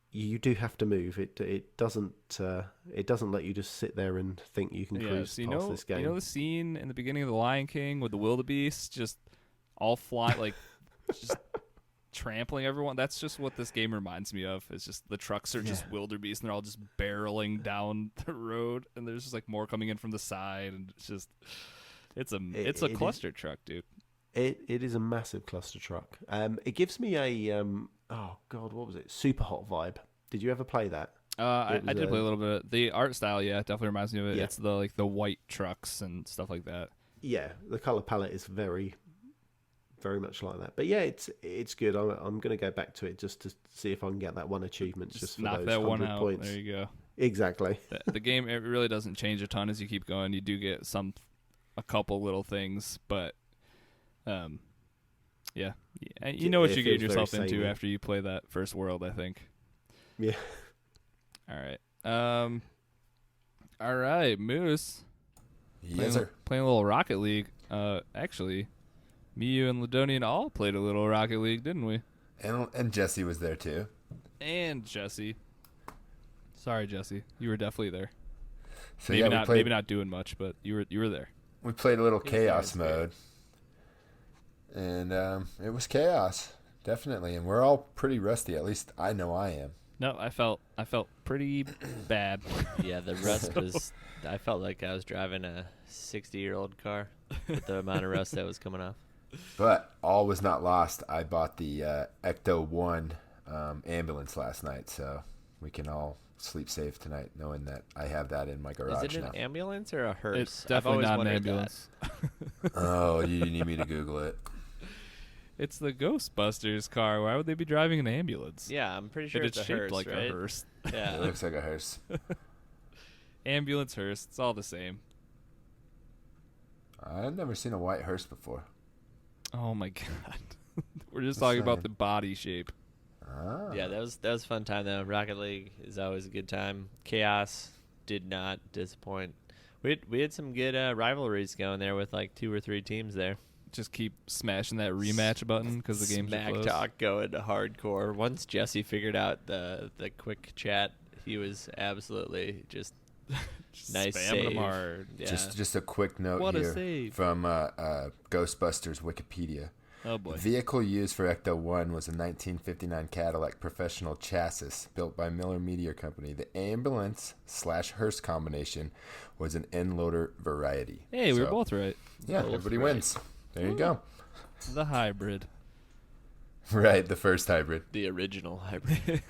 You do have to move. It doesn't let you just sit there and think you can cruise past this game. You know the scene in the beginning of The Lion King with the wildebeest just all fly just trampling everyone? That's just what this game reminds me of. It's just the trucks are just wildebeest and they're all just barreling down the road, and there's just like more coming in from the side, and it's a cluster truck, dude. It is a massive cluster truck. It gives me a oh god, what was it? Super Hot vibe. Did you ever play that? I did play a little bit. The art style, yeah, definitely reminds me of it. Yeah. It's the white trucks and stuff like that. Yeah, the color palette is very, very much like that. But yeah, it's good. I'm going to go back to it just to see if I can get that one achievement. Just for knock those that one 100 out. points. There you go. Exactly. The game, it really doesn't change a ton as you keep going. You do get a couple little things, but yeah, you know what It you get feels yourself very into samey. after you play that first world, I think. Yeah. All right. All right, Moose. Yes, sir. Playing a little Rocket League. Actually, me, you, and Lydonian all played a little Rocket League, didn't we? And Jesse was there too. And Jesse. Sorry, Jesse. You were definitely there. So maybe yeah, maybe not doing much, but you were there. we played a little He was there in chaos mode, and it was chaos, definitely. And we're all pretty rusty. At least I know I am. No, I felt pretty bad. Yeah, the rust was. I felt like I was driving a 60-year-old car with the amount of rust that was coming off. But all was not lost. I bought the Ecto 1 ambulance last night, so we can all sleep safe tonight knowing that I have that in my garage Is it now. an ambulance or a hearse? It's I've definitely always not an wondered ambulance. Oh, you need me to Google it. It's the Ghostbusters car. Why would they be driving an ambulance? That. Yeah, I'm pretty sure But it's it's a shaped hearse, like right? a hearse. It Yeah. looks like a hearse. Ambulance, hearse. It's all the same. I've never seen a white hearse before. Oh my god. We're just Just talking about saying. the body shape. Ah. Yeah, that was a fun time though. Rocket League is always a good time. Chaos did not disappoint. We had some good rivalries going there with like 2 or 3 teams there. Just keep smashing that rematch button because the game's Smack close. talk going to hardcore. Once Jesse figured out the quick chat, he was absolutely just nice spamming save. them hard. Yeah. Just a quick note What a here save. from Ghostbusters Wikipedia. Oh boy. The vehicle used for Ecto 1 was a 1959 Cadillac professional chassis built by Miller Media Company. The ambulance/hearse combination was an end-loader variety. Hey, we were So, both right. Yeah, both everybody right. wins. There you go. The hybrid. Right, the first hybrid. The original hybrid.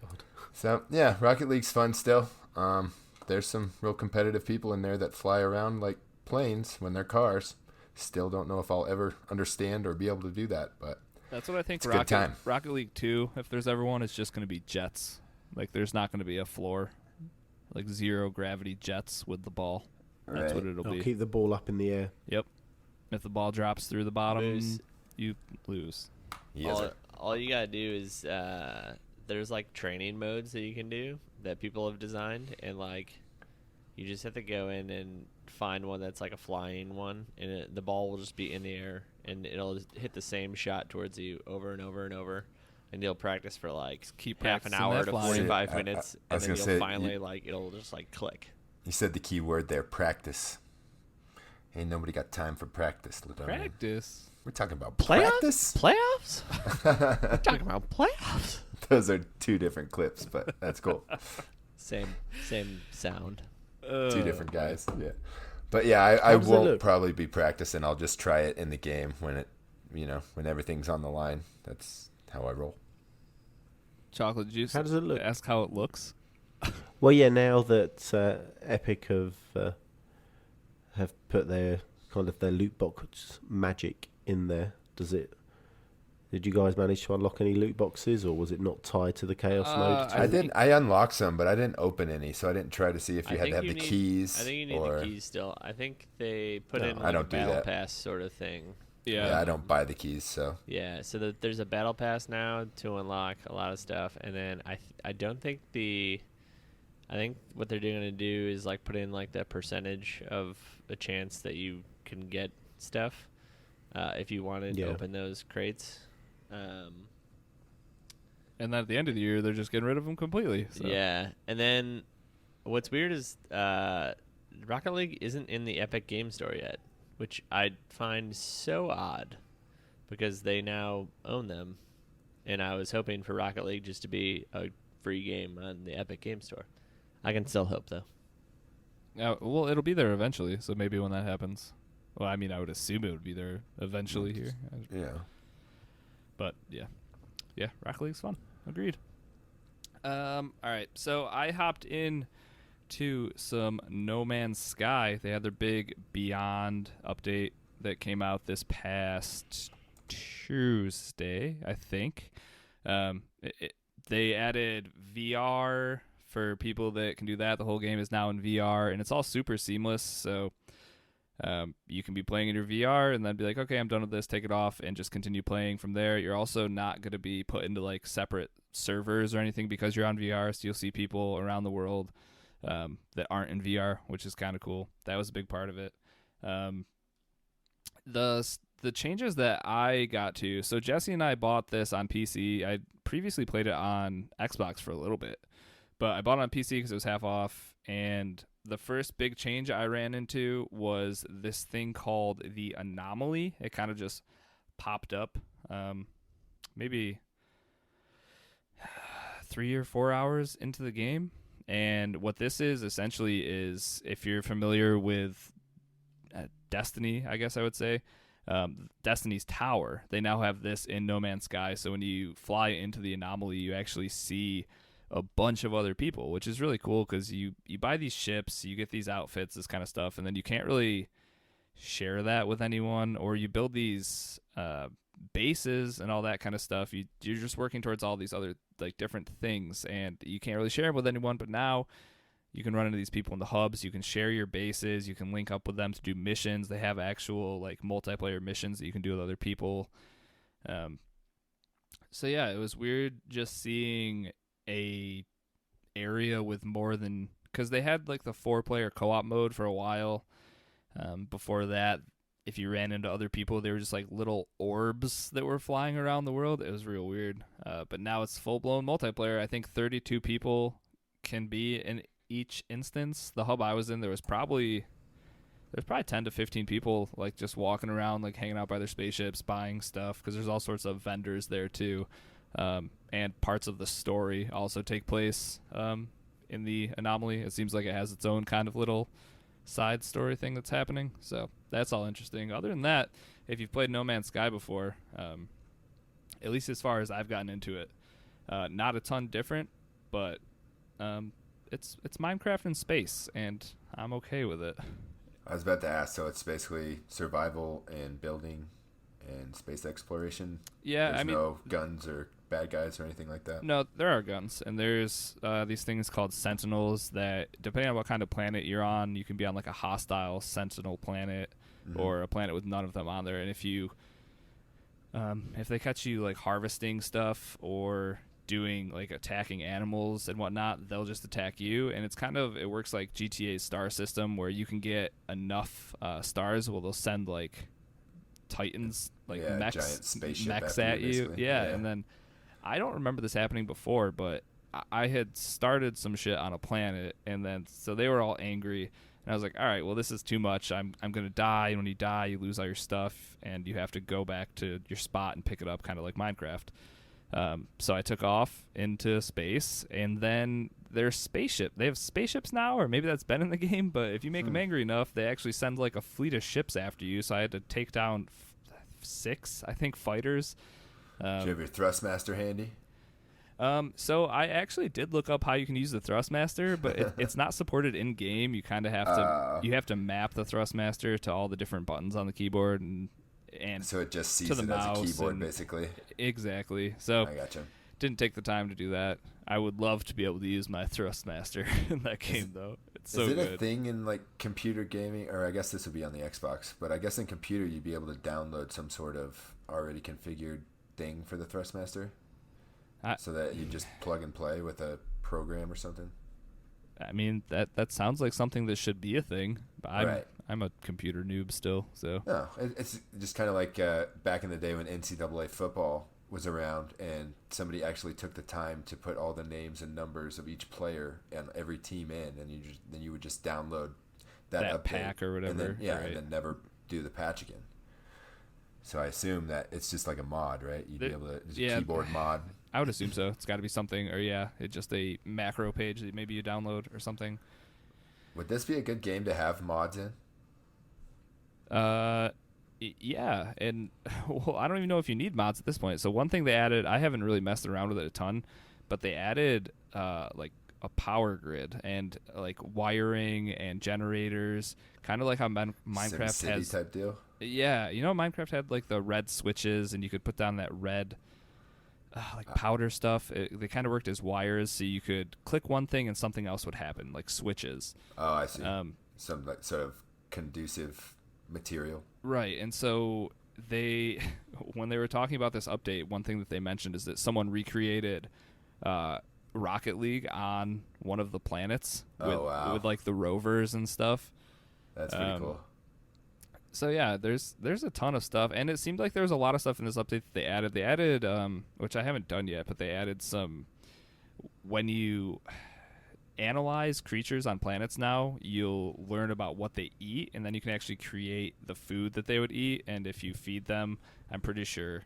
God. So, yeah, Rocket League's fun still. There's some real competitive people in there that fly around like planes when they're cars. Still don't know if I'll ever understand or be able to do that, but That's what I think It's a good time. Rocket League 2, if there's ever one, it's just going to be jets. Like, there's not going to be a floor. Like, zero gravity jets with the ball. That's what Right. it'll I'll be. keep the ball up in the air. Yep. If the ball drops through the bottom, Lose. you lose. Yes, sir. all you gotta do is there's like training modes that you can do that people have designed, and like you just have to go in and find one that's like a flying one, and the ball will just be in the air, and it'll just hit the same shot towards you over and over and over, and you'll practice for like Keep half an practicing hour that to flying. 45 I- minutes, I was and then gonna you'll say, finally you- like it'll just like click. You said the key word there, practice. Ain't nobody got time for practice, Lydonian. Practice. We're talking about Playoffs? practice? Playoffs? We're talking about playoffs. Those are 2 different clips, but that's cool. Same sound. 2 different guys. Yeah. But yeah, I How does it won't look? probably be practicing. I'll just try it in the game when when everything's on the line. That's how I roll. Chocolate juice. How does it look? Ask how it looks. Well, yeah. Now that Epic have put their kind of their loot box magic in there, did you guys manage to unlock any loot boxes, or was it not tied to the chaos mode? I unlocked some, but I didn't open any, so I didn't try to see if you had to have the keys. I think you need or, the keys still. I think they put No, in I like a don't do battle that. pass sort of thing. Yeah, I don't buy the keys, so Yeah, so there's a battle pass now to unlock a lot of stuff, and then I don't think I think what they're going to do is like put in like the percentage of a chance that you can get stuff if you wanted to open those crates. And then at the end of the year, they're just getting rid of them completely. So. Yeah, and then what's weird is Rocket League isn't in the Epic Game Store yet, which I find so odd because they now own them, and I was hoping for Rocket League just to be a free game on the Epic Game Store. I can still hope though. Well, it'll be there eventually, so maybe when that happens. Well, I mean, I would assume it would be there eventually here. Yeah. But yeah, Rocket League's fun. Agreed. All right, so I hopped in to some No Man's Sky. They had their big Beyond update that came out this past Tuesday, I think. They added VR for people that can do that. The whole game is now in VR, and it's all super seamless. So you can be playing in your VR and then be like, okay, I'm done with this, take it off, and just continue playing from there. You're also not going to be put into like separate servers or anything because you're on VR, so you'll see people around the world that aren't in VR, which is kind of cool. That was a big part of it. The changes that I got to, so Jesse and I bought this on PC. I previously played it on Xbox for a little bit, but I bought it on PC because it was half off, and the first big change I ran into was this thing called the Anomaly. It kind of just popped up maybe 3 or 4 hours into the game. And what this is essentially is, if you're familiar with Destiny, I guess I would say, Destiny's Tower, they now have this in No Man's Sky. So when you fly into the Anomaly, you actually see a bunch of other people, which is really cool because you buy these ships, you get these outfits, this kind of stuff, and then you can't really share that with anyone, or you build these bases and all that kind of stuff. You're just working towards all these other like different things, and you can't really share it with anyone. But now you can run into these people in the hubs, you can share your bases, you can link up with them to do missions. They have actual like multiplayer missions that you can do with other people. So yeah, it was weird just seeing a area with more than, because they had like the 4-player co-op mode for a while. Before that, if you ran into other people, they were just like little orbs that were flying around the world. It was real weird. But now it's full-blown multiplayer. I think 32 people can be in each instance. The hub I was in, there's probably 10 to 15 people like just walking around, like hanging out by their spaceships, buying stuff, because there's all sorts of vendors there too. And parts of the story also take place in the Anomaly. It seems like it has its own kind of little side story thing that's happening. So that's all interesting. Other than that, if you've played No Man's Sky before, at least as far as I've gotten into it, not a ton different, but it's Minecraft in space, and I'm okay with it. I was about to ask, so it's basically survival and building and space exploration? Yeah, There's no guns or bad guys or anything like that? No, there are guns, and there's these things called Sentinels that, depending on what kind of planet you're on, you can be on like a hostile Sentinel planet or a planet with none of them on there. And if they catch you like harvesting stuff or doing like attacking animals and whatnot, they'll just attack you. And it works like GTA's star system, where you can get enough stars. Well, they'll send like Titans, like mechs at you. Yeah, and then I don't remember this happening before, but I had started some shit on a planet, and then so they were all angry, and I was like, all right, well, this is too much. I'm gonna die, and when you die, you lose all your stuff, and you have to go back to your spot and pick it up, kind of like Minecraft. So I took off into space, and then their spaceship. They have spaceships now, or maybe that's been in the game, but if you make them angry enough, they actually send like a fleet of ships after you. So I had to take down 6, I think, fighters. Do you have your Thrustmaster handy? So I actually did look up how you can use the Thrustmaster, but it's not supported in game. You kind of have to map the Thrustmaster to all the different buttons on the keyboard, and so it just sees to the it mouse as a keyboard, basically. Exactly. So I gotcha. Didn't take the time to do that. I would love to be able to use my Thrustmaster in that game, though. It's so good. Is it a thing in like computer gaming, or I guess this would be on the Xbox, but I guess in computer you'd be able to download some sort of already configured thing for the Thrustmaster, so that you just plug and play with a program or something? I mean, that sounds like something that should be a thing, but I'm a computer noob still, so. No, it's just kind of like back in the day when NCAA football was around, and somebody actually took the time to put all the names and numbers of each player and every team in, and then you would just download that pack or whatever, and then never do the patch again. So I assume that it's just like a mod, right? You'd be able to keyboard mod. I would assume so. It's got to be something, or it's just a macro page that maybe you download or something. Would this be a good game to have mods in? Yeah, and well, I don't even know if you need mods at this point. So one thing they added, I haven't really messed around with it a ton, but they added like a power grid and like wiring and generators, kind of like how Minecraft SimCity has. type deal. Yeah, Minecraft had like the red switches, and you could put down that red like powder stuff. They kind of worked as wires, so you could click one thing and something else would happen, like switches. Oh, I see. Some like sort of conducive material. Right, and so when they were talking about this update, one thing that they mentioned is that someone recreated Rocket League on one of the planets with like the rovers and stuff. That's pretty cool. So yeah, there's a ton of stuff, and it seemed like there was a lot of stuff in this update that they added. They added, which I haven't done yet, but they added some. When you analyze creatures on planets now, you'll learn about what they eat, and then you can actually create the food that they would eat. And if you feed them, I'm pretty sure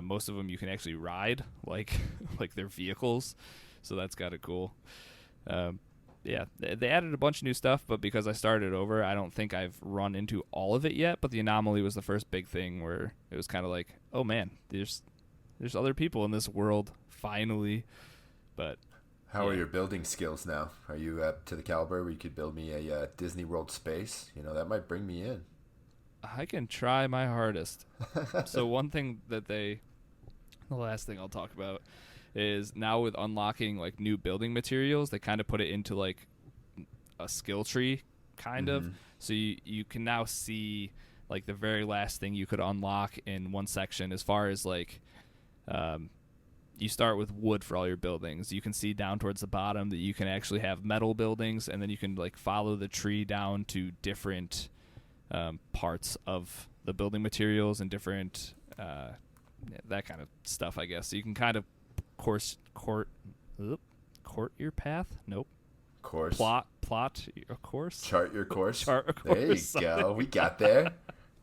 most of them you can actually ride, like their vehicles. So that's kind of cool. Yeah, they added a bunch of new stuff, but because I started over, I don't think I've run into all of it yet. But the anomaly was the first big thing where it was kind of like, oh man, there's other people in this world finally. But how are your building skills now? Are you up to the caliber where you could build me a Disney World space? That might bring me in. I can try my hardest. So one thing that the last thing I'll talk about is now with unlocking like new building materials, they kind of put it into like a skill tree kind of. So you can now see like the very last thing you could unlock in one section as far as like you start with wood for all your buildings. You can see down towards the bottom that you can actually have metal buildings, and then you can like follow the tree down to different parts of the building materials and different that kind of stuff, I guess. So you can kind of court your path. Nope. Course. Plot a course. Chart your course. Chart a course. There you go. We got there.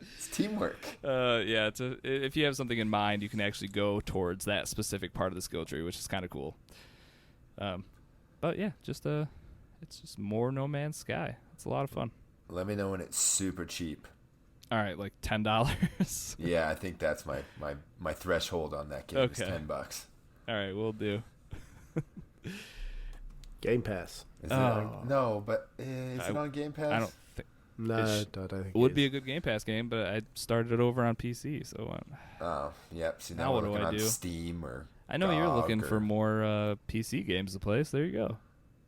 It's teamwork. Yeah. If you have something in mind, you can actually go towards that specific part of the skill tree, which is kind of cool. But yeah, it's just more No Man's Sky. It's a lot of fun. Let me know when it's super cheap. All right, like $10. Yeah, I think that's my threshold on that game. Okay. Is $10. All right, we'll do. Game Pass. Is it no, but is it on Game Pass? I don't think. No, I don't think it would be a good Game Pass game, but I started it over on PC, so. Oh, yep. See, now what do I do? Steam or. I know you're looking for more PC games to play, so there you go.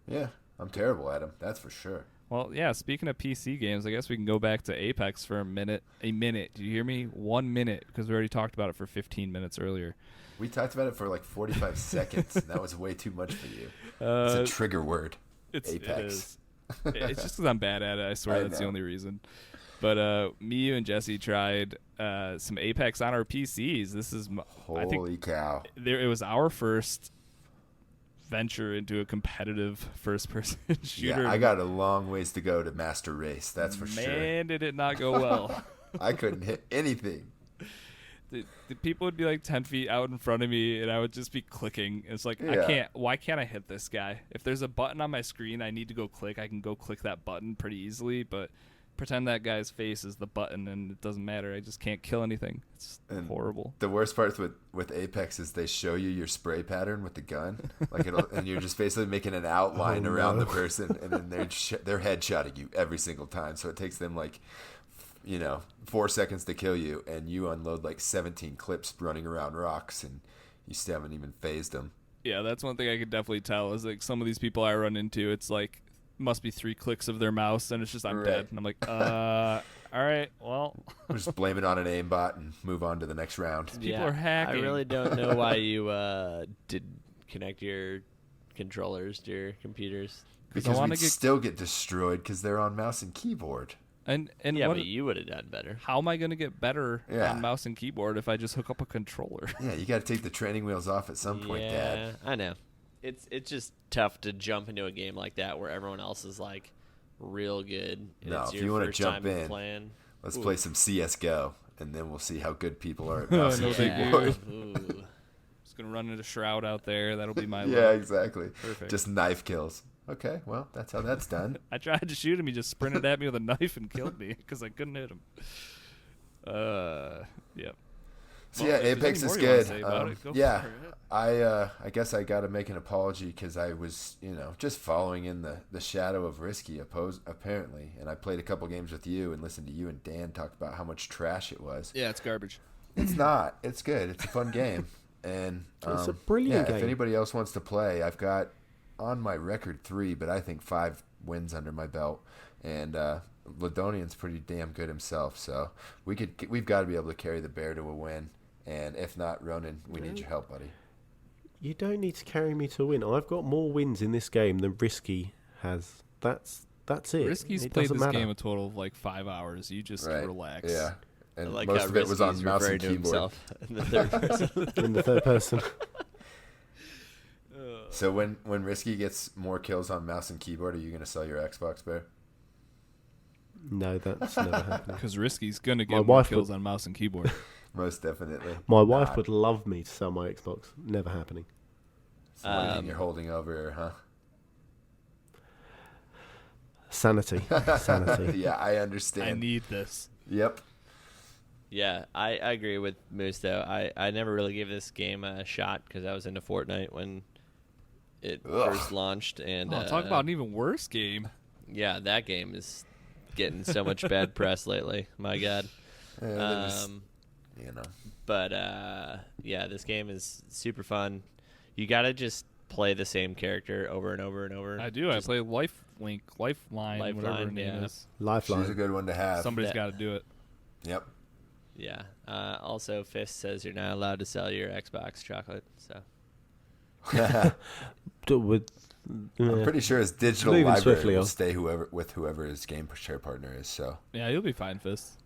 Yeah, I'm terrible at them. That's for sure. Well, yeah, speaking of PC games, I guess we can go back to Apex for a minute. A minute. Do you hear me? 1 minute, because we already talked about it for 15 minutes earlier. We talked about it for like 45 seconds, and that was way too much for you. It's a trigger word. Apex. It is. It's just because I'm bad at it. I swear that's the only reason. But me, you, and Jesse tried some Apex on our PCs. This is holy cow! It was our first venture into a competitive first-person shooter. Yeah, I got a long ways to go to master race. That's for sure. Man, did it not go well! I couldn't hit anything. The people would be like 10 feet out in front of me, and I would just be clicking. It's like, why can't I hit this guy? If there's a button on my screen I need to go click, I can go click that button pretty easily, but pretend that guy's face is the button, and it doesn't matter. I just can't kill anything. It's horrible. The worst part with Apex is they show you your spray pattern with the gun, and you're just basically making an outline around the person, and then they're headshotting you every single time. So it takes them like 4 seconds to kill you, and you unload like 17 clips running around rocks, and you still haven't even phased them. Yeah, that's one thing I could definitely tell is like some of these people I run into, it's like must be 3 clicks of their mouse, and it's just I'm dead, and I'm like, all right, well, we'll just blame it on an aimbot and move on to the next round. People are hacking. I really don't know why you did connect your controllers to your computers. Because we'd still get destroyed because they're on mouse and keyboard. And yeah, but you would have done better. How am I going to get better on mouse and keyboard if I just hook up a controller? Yeah, you got to take the training wheels off at some point, Dad. Yeah, I know. It's just tough to jump into a game like that where everyone else is like real good. And no, it's if you want to jump in, playing. Let's play some CS:GO, and then we'll see how good people are at mouse and keyboard. Just gonna run into Shroud out there. That'll be my yeah, exactly. Perfect. Just knife kills. Okay, well, that's how that's done. I tried to shoot him. He just sprinted at me with a knife and killed me because I couldn't hit him. Yep. So Well, yeah, if there's Apex any is more you wanna good. say about it, go Yeah, for it. I guess I got to make an apology because I was, just following in the shadow of Risky apparently, and I played a couple games with you and listened to you and Dan talk about how much trash it was. Yeah, it's garbage. It's not. It's good. It's a fun game, and It's a brilliant If game. anybody else wants to play, I've got on my record 3, but I think 5 wins under my belt, and Lydonian's pretty damn good himself. So we've got to be able to carry the bear to a win. And if not, Ronan, we need your help, buddy. You don't need to carry me to win. I've got more wins in this game than Risky has. That's it. Risky's It played doesn't this matter. game a total of like 5 hours. You just Right. relax. Yeah. I And like most how of it was on Risky's mouse referring and to keyboard. himself in the third person. In the third person. So when Risky gets more kills on mouse and keyboard, are you going to sell your Xbox, Bear? No, that's never happening. Because Risky's going to My get more wife kills on mouse and keyboard. Most definitely. My wife Not. would love me to sell my Xbox. Never happening. So what do you think you're holding over, huh? Sanity. Sanity. Yeah, I I understand. need this. Yep. Yeah, I agree with Moose, though. I never really gave this game a shot because I was into Fortnite when it Ugh. first launched. And Talk about an even worse game. yeah, that game is getting so much bad press lately. My God. Yeah, there was, But yeah, this game is super fun. You got to just play the same character over and over and over. I do. I play Lifeline, whatever her Lifeline, name yeah. is. she's a Lifeline. good one to have. Somebody's That- got to do it. Yep. Yeah. Also, Fist says you're not allowed to sell your Xbox chocolate. So With, I'm pretty sure his digital Moving library swiftly will on. stay with whoever his game share partner is. So Yeah, you'll be fine, Fist.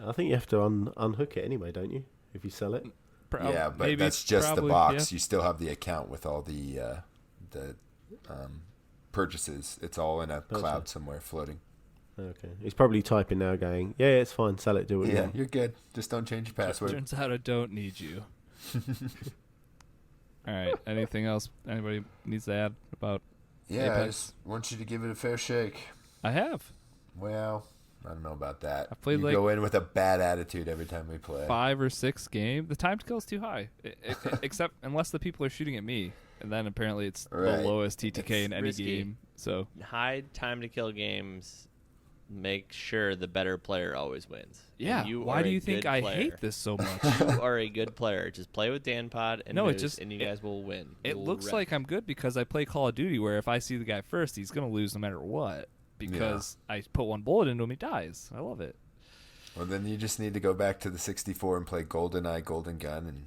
I think you have to unhook it anyway, don't you? If you sell it. yeah, but maybe, that's just probably, the box. yeah. You still have the account with all the purchases. It's all in a cloud somewhere floating. Okay. He's probably typing now going, yeah, it's fine. Sell it. Do what you Yeah, want. you're good. Just don't change your password. Turns out I don't need you. All right. Anything else anybody needs to add about Yeah, I Apex? just want you to give it a fair shake. I have Well, I don't know about that. I've played you like go in with a bad attitude every time we play. 5 or 6 games. The time to kill is too high, except unless the people are shooting at me, and then apparently it's Right. the lowest TTK in any risky. game. So hide time to kill games. Make sure the better player always wins. And yeah, you why are do a you think good I player. hate this so much? You are a good player. Just play with DanPod and No, it Moose, just- and you it- guys will win. It You will looks wreck. like I'm good because I play Call of Duty, where if I see the guy first, he's gonna lose no matter what. Because I put one bullet into him, he dies. I love it. Well, then you just need to go back to the 64 and play GoldenEye, Golden Gun, and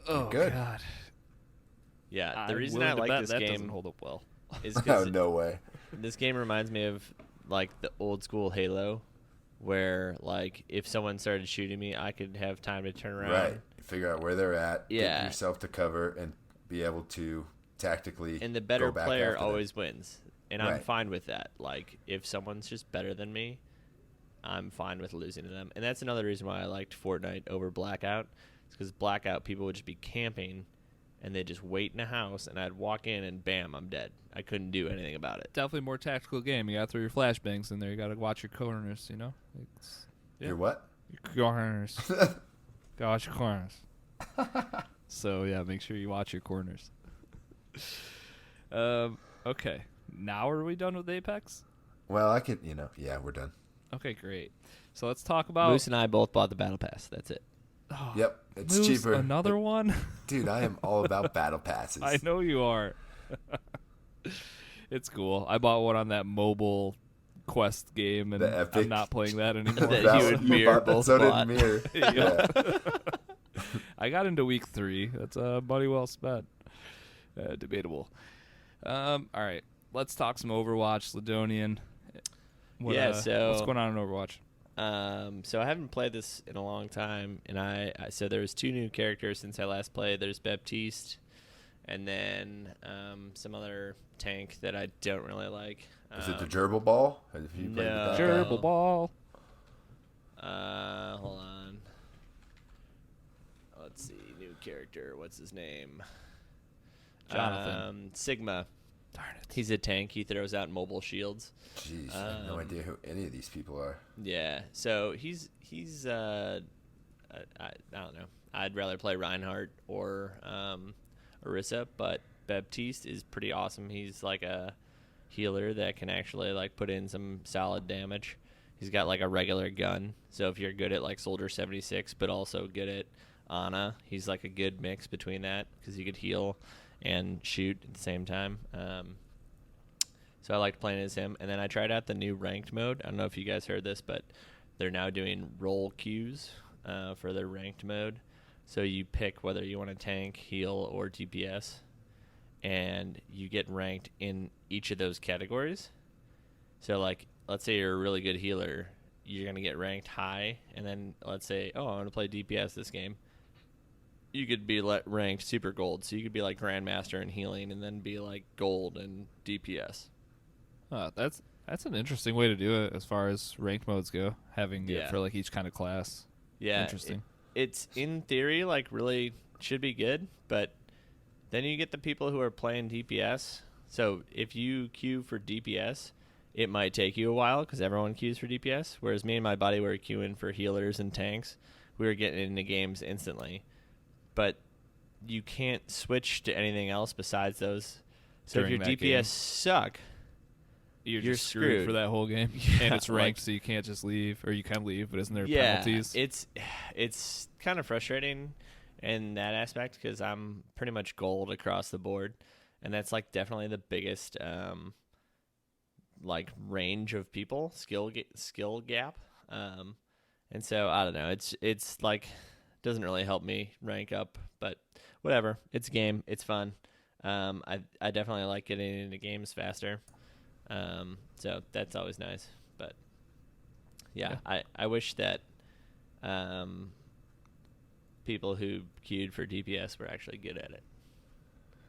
Oh good. God! Yeah, the I'm reason willing I to like bet this that game doesn't hold up well. is oh, because no way. this game reminds me of like the old school Halo, where like if someone started shooting me, I could have time to turn around. Right. Figure out where they're at, Yeah. get yourself to cover, and be able to tactically And the better go back player after them. always wins. And I'm Right. fine with that. Like, if someone's just better than me, I'm fine with losing to them. And that's another reason why I liked Fortnite over Blackout. It's because Blackout, people would just be camping, and they'd just wait in a house, and I'd walk in, and bam, I'm dead. I couldn't do anything about it. Definitely more tactical game. You gotta throw your flashbangs in there. You gotta watch your corners. You know. Yeah. Your what? Your corners. Gotta watch your corners. So yeah, make sure you watch your corners. Okay. Now are we done with Apex? Well, I could, yeah, we're done. Okay, great. So let's talk about. Moose and I both bought the Battle Pass. That's it. Oh, Yep, it's Moose, cheaper. Another one? Dude, I am all about battle passes. I know you are. It's cool. I bought one on that mobile Quest game, and The Epic. I'm not playing that anymore. That That you one and Mir bought- both so bought. did Mir. Yeah. Yeah. I got into week 3. That's money well spent. Debatable. All right. Let's talk some Overwatch, Lydonian. Yeah, so- what's going on in Overwatch? So I haven't played this in a long time, and so there's 2 new characters since I last played. There's Baptiste, and then some other tank that I don't really like. Is it the gerbil ball? Have you played No. with that? Gerbil ball. Hold on. Let's see, new character. What's his name? Jonathan. Sigma. Darn it. He's a tank. He throws out mobile shields. Jeez, I have no idea who any of these people are. Yeah, so he's I don't know. I'd rather play Reinhardt or Orisa, but Baptiste is pretty awesome. He's like a healer that can actually like put in some solid damage. He's got like a regular gun, so if you're good at like Soldier 76, but also good at Ana, he's like a good mix between that because he could heal and shoot at the same time. So I liked playing as him. And then I tried out the new ranked mode. I don't know if you guys heard this, but they're now doing role queues for their ranked mode. So you pick whether you want to tank, heal, or DPS, and you get ranked in each of those categories. So, like, let's say you're a really good healer, you're going to get ranked high, and then let's say, oh, I want to play DPS this game. You could be ranked super gold, so you could be like Grandmaster in healing and then be like gold in DPS. That's an interesting way to do it as far as ranked modes go, having it for like each kind of class. Yeah. Interesting. It's in theory like really should be good, but then you get the people who are playing DPS. So if you queue for DPS, it might take you a while because everyone queues for DPS, whereas me and my buddy were queuing for healers and tanks. We were getting into games instantly. But you can't switch to anything else besides those. So During if your that DPS game. suck, You're just screwed for that whole game. Yeah, And it's ranked, like- so you can't just leave, or you can leave, but isn't there yeah, penalties? it's kind of frustrating in that aspect because I'm pretty much gold across the board, and that's like definitely the biggest like range of people skill gap, and so I don't know. It's like doesn't really help me rank up, but whatever. It's a game. It's fun. I definitely like getting into games faster. So that's always nice. But yeah. I wish that people who queued for DPS were actually good at it.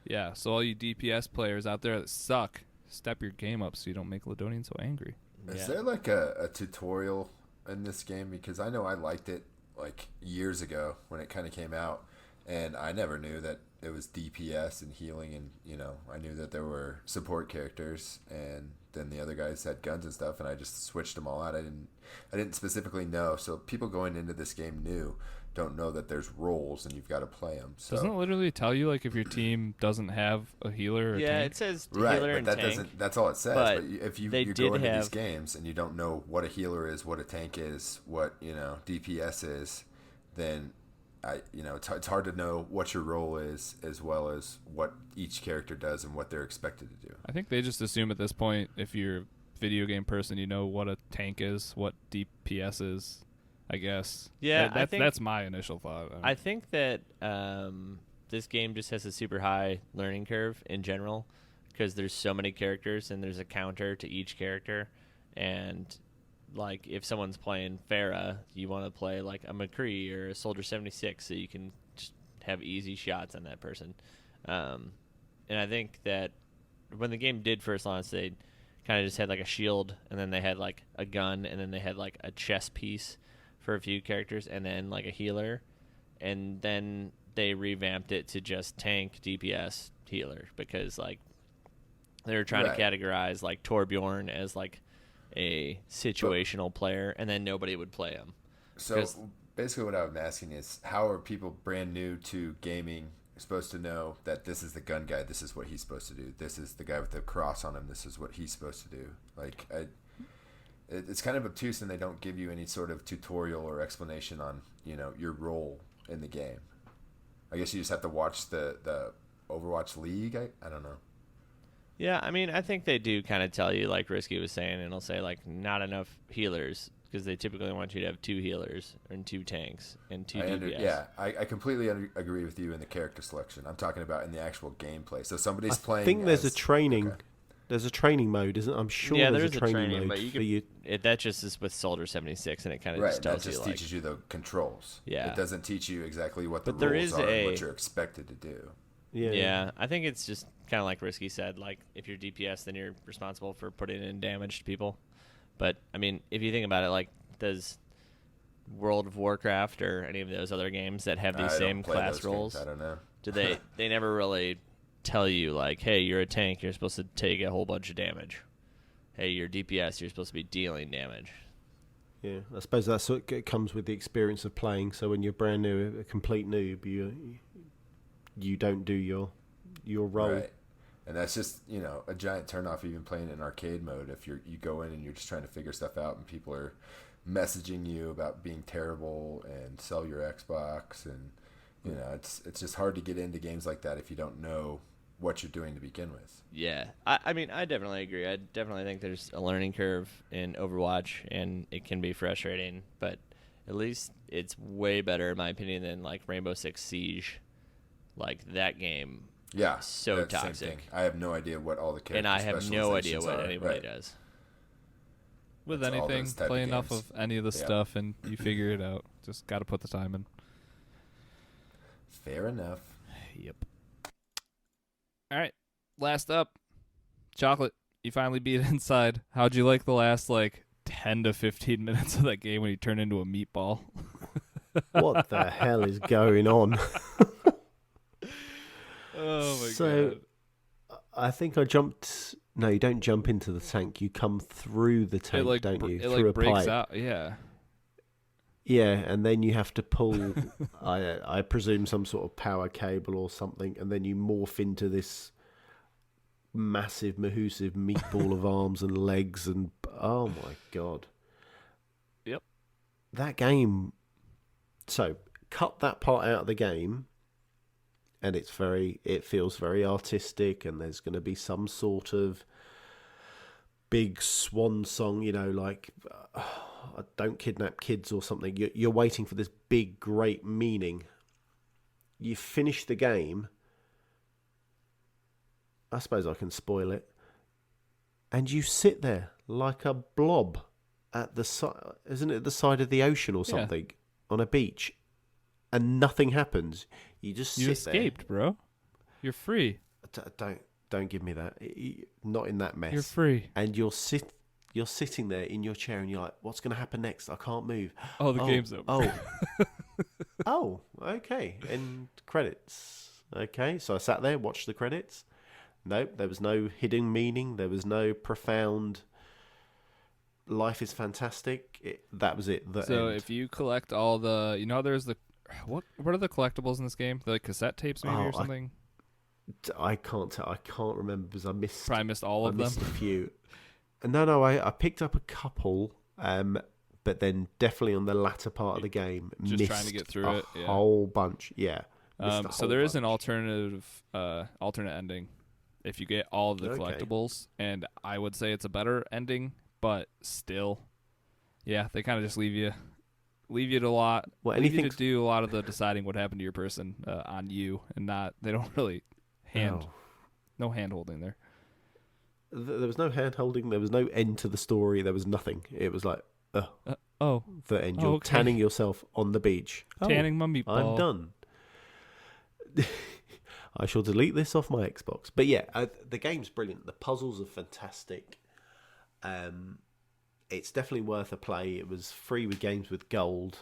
Yeah, so all you DPS players out there that suck, step your game up so you don't make Lydonian so angry. Is there like a tutorial in this game? Because I know I liked it like years ago when it kind of came out, and I never knew that it was DPS and healing, and I knew that there were support characters, and then the other guys had guns and stuff, and I just switched them all out. I didn't specifically know. So people going into this game don't know that there's roles and you've got to play them. So. Doesn't it literally tell you like if your team doesn't have a healer or a tank? It says right, healer but and that tank. doesn't. That's all it says. But But if you they go did into have- these games and you don't know what a healer is, what a tank is, what DPS is, then it's hard to know what your role is as well as what each character does and what they're expected to do. I think they just assume at this point, if you're a video game person, you know what a tank is, what DPS is, I guess. Yeah, that's my initial thought. I think that this game just has a super high learning curve in general because there's so many characters and there's a counter to each character. And, like, if someone's playing Pharah, you want to play, like, a McCree or a Soldier 76 so you can just have easy shots on that person. And I think that when the game did first launch, they kind of just had, like, a shield, and then they had, like, a gun, and then they had, like, a chest piece for a few characters, and then like a healer, and then they revamped it to just tank, DPS, healer, because like they were trying to categorize like Torbjorn as like a situational player, and then nobody would play him. So basically what I'm asking is, how are people brand new to gaming supposed to know that this is the gun guy, this is what he's supposed to do, this is the guy with the cross on him, this is what he's supposed to do? Like, it's kind of obtuse, and they don't give you any sort of tutorial or explanation on, your role in the game. I guess you just have to watch the Overwatch League. I don't know. Yeah, I mean, I think they do kind of tell you, like Risky was saying, and it'll say, like, not enough healers, because they typically want you to have 2 healers and 2 tanks and 2 DPS. I completely agree with you in the character selection. I'm talking about in the actual gameplay. So somebody's playing. I think there's a training. Okay. There's a training mode, isn't? I'm sure Yeah, there's there a is training mode but you for can, you. that just is with Soldier 76, and it kind of Right, just that tells just you, like, teaches you the controls. Yeah. It doesn't teach you exactly what the But there rules is are and a- what you're expected to do. Yeah, I think it's just kind of like Risky said, like, if you're DPS, then you're responsible for putting in damage to people. But, I mean, if you think about it, like, does World of Warcraft or any of those other games that have these I same don't play class those roles, games, I don't know. do they never really tell you, like, hey, you're a tank, you're supposed to take a whole bunch of damage. Hey, you're DPS, you're supposed to be dealing damage. Yeah, I suppose that's what comes with the experience of playing. So when you're brand new, a complete noob, you don't do your role. Right. And that's just, a giant turnoff even playing in arcade mode. If you go in and you're just trying to figure stuff out and people are messaging you about being terrible and sell your Xbox, and it's just hard to get into games like that if you don't know what you're doing to begin with. Yeah. I mean, I definitely agree. I definitely think there's a learning curve in Overwatch, and it can be frustrating, but at least it's way better, in my opinion, than, like, Rainbow Six Siege. Like, that game, yeah, so toxic. Same thing. I have no idea what all the character and I have no idea what are. anybody Right. does. With That's all anything, those type play of enough games. of any of the stuff, and you figure it out. Just got to put the time in. Fair enough. Yep. All right. Last up, Chocolate. You finally beat Inside. How'd you like the last, 10 to 15 minutes of that game when you turn into a meatball? What the hell is going on? Oh, my So, God. I think I jumped. No, you don't jump into the tank. You come through the tank, don't you? It, Through a breaks pipe. out. Yeah. Yeah, and then you have to pull, I presume, some sort of power cable or something, and then you morph into this massive, mahoosive meatball of arms and legs, and oh my God. Yep. That game. So, cut that part out of the game, and it feels very artistic, and there's going to be some sort of big swan song, don't kidnap kids or something. You're waiting for this big, great meaning. You finish the game. I suppose I can spoil it. And you sit there like a blob at the side, isn't it, the side of the ocean or something, on a beach, and nothing happens. You just You sit escaped, bro. You're free. there. Don't give me that. Not in that mess. You're free. And you're sitting there in your chair, and you're like, "What's going to happen next? I can't move." Oh, the game's over. Oh, okay. And credits. Okay, so I sat there, watched the credits. Nope, there was no hidden meaning. There was no profound. Life is fantastic. That was it. So if you collect all the, there's the, what are the collectibles in this game? The cassette tapes maybe or something? I can't tell. I can't remember because I Probably missed all of them. I missed a few. No, I picked up a couple, but then definitely on the latter part of the game, Just missed trying to get through it. Yeah. whole bunch. Yeah. So there is an alternate ending if you get all of the collectibles, and I would say it's a better ending, but still, yeah, they kind of just leave you to a lot. Well, leave you to do a lot of the deciding what happened to your person on you, and they don't really no hand holding there. There was no hand holding. There was no end to the story. There was nothing. It was like, the end. You're tanning yourself on the beach. Tanning my meatball. I'm done. I shall delete this off my Xbox. But yeah, the game's brilliant. The puzzles are fantastic. It's definitely worth a play. It was free with Games with Gold.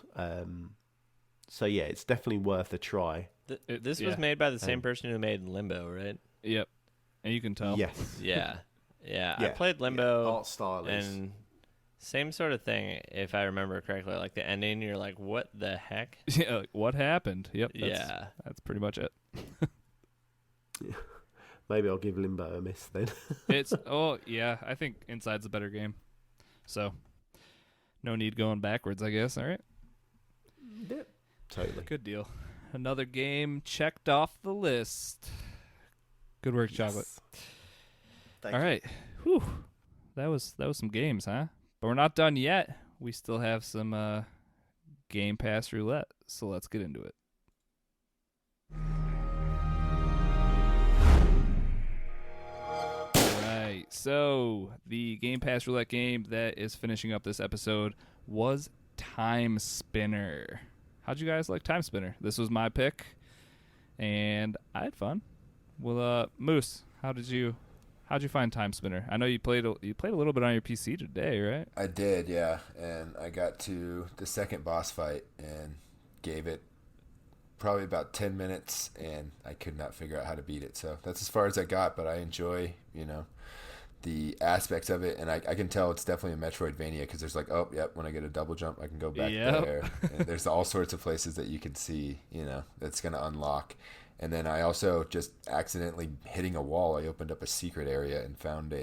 So yeah, it's definitely worth a try. This was made by the same person who made Limbo, right? Yep. And you can tell. Yes. Yeah. I played Limbo. Art style and same sort of thing, if I remember correctly. Like the ending, you're like, what the heck? Yeah, what happened? Yep. That's pretty much it. Maybe I'll give Limbo a miss then. I think Inside's a better game. So, no need going backwards, I guess. All right. Yep. Totally. Good deal. Another game checked off the list. Good work, Chocolate. Thank All right. Whew. That was some games, huh? But we're not done yet. We still have some Game Pass Roulette. So let's get into it. Right. So the Game Pass Roulette game that is finishing up this episode was Time Spinner. How'd you guys like Time Spinner? This was my pick, and I had fun. Well, Moose, how'd you find Time Spinner? I know you played a little bit on your PC today, right? I did, yeah. And I got to the second boss fight and gave it probably about 10 minutes, and I could not figure out how to beat it. So that's as far as I got, but I enjoy, the aspects of it, and I can tell it's definitely a Metroidvania because there's like, oh, yep, when I get a double jump, I can go back there. And there's all sorts of places that you can see, that's going to unlock. And then I also just accidentally hitting a wall, I opened up a secret area and found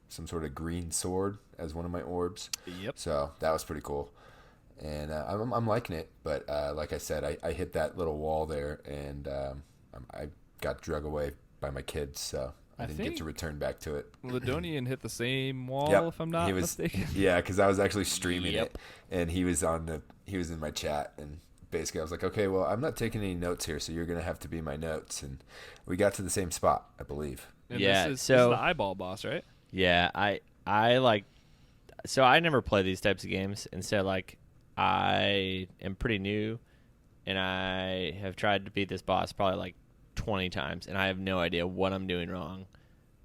some sort of green sword as one of my orbs. Yep. So that was pretty cool. And I'm liking it, but like I said, I hit that little wall there, and I got drug away by my kids, so I didn't get to return back to it. Lydonian hit the same wall, if I'm not mistaken. Yeah, because I was actually streaming it, and he was in my chat, and basically I was like, okay, well, I'm not taking any notes here, so you're gonna have to be my notes, and we got to the same spot, I believe. And this is the eyeball boss, right? Yeah, I like. So I never play these types of games, and so like I am pretty new, and I have tried to beat this boss probably like 20 times, and I have no idea what I'm doing wrong.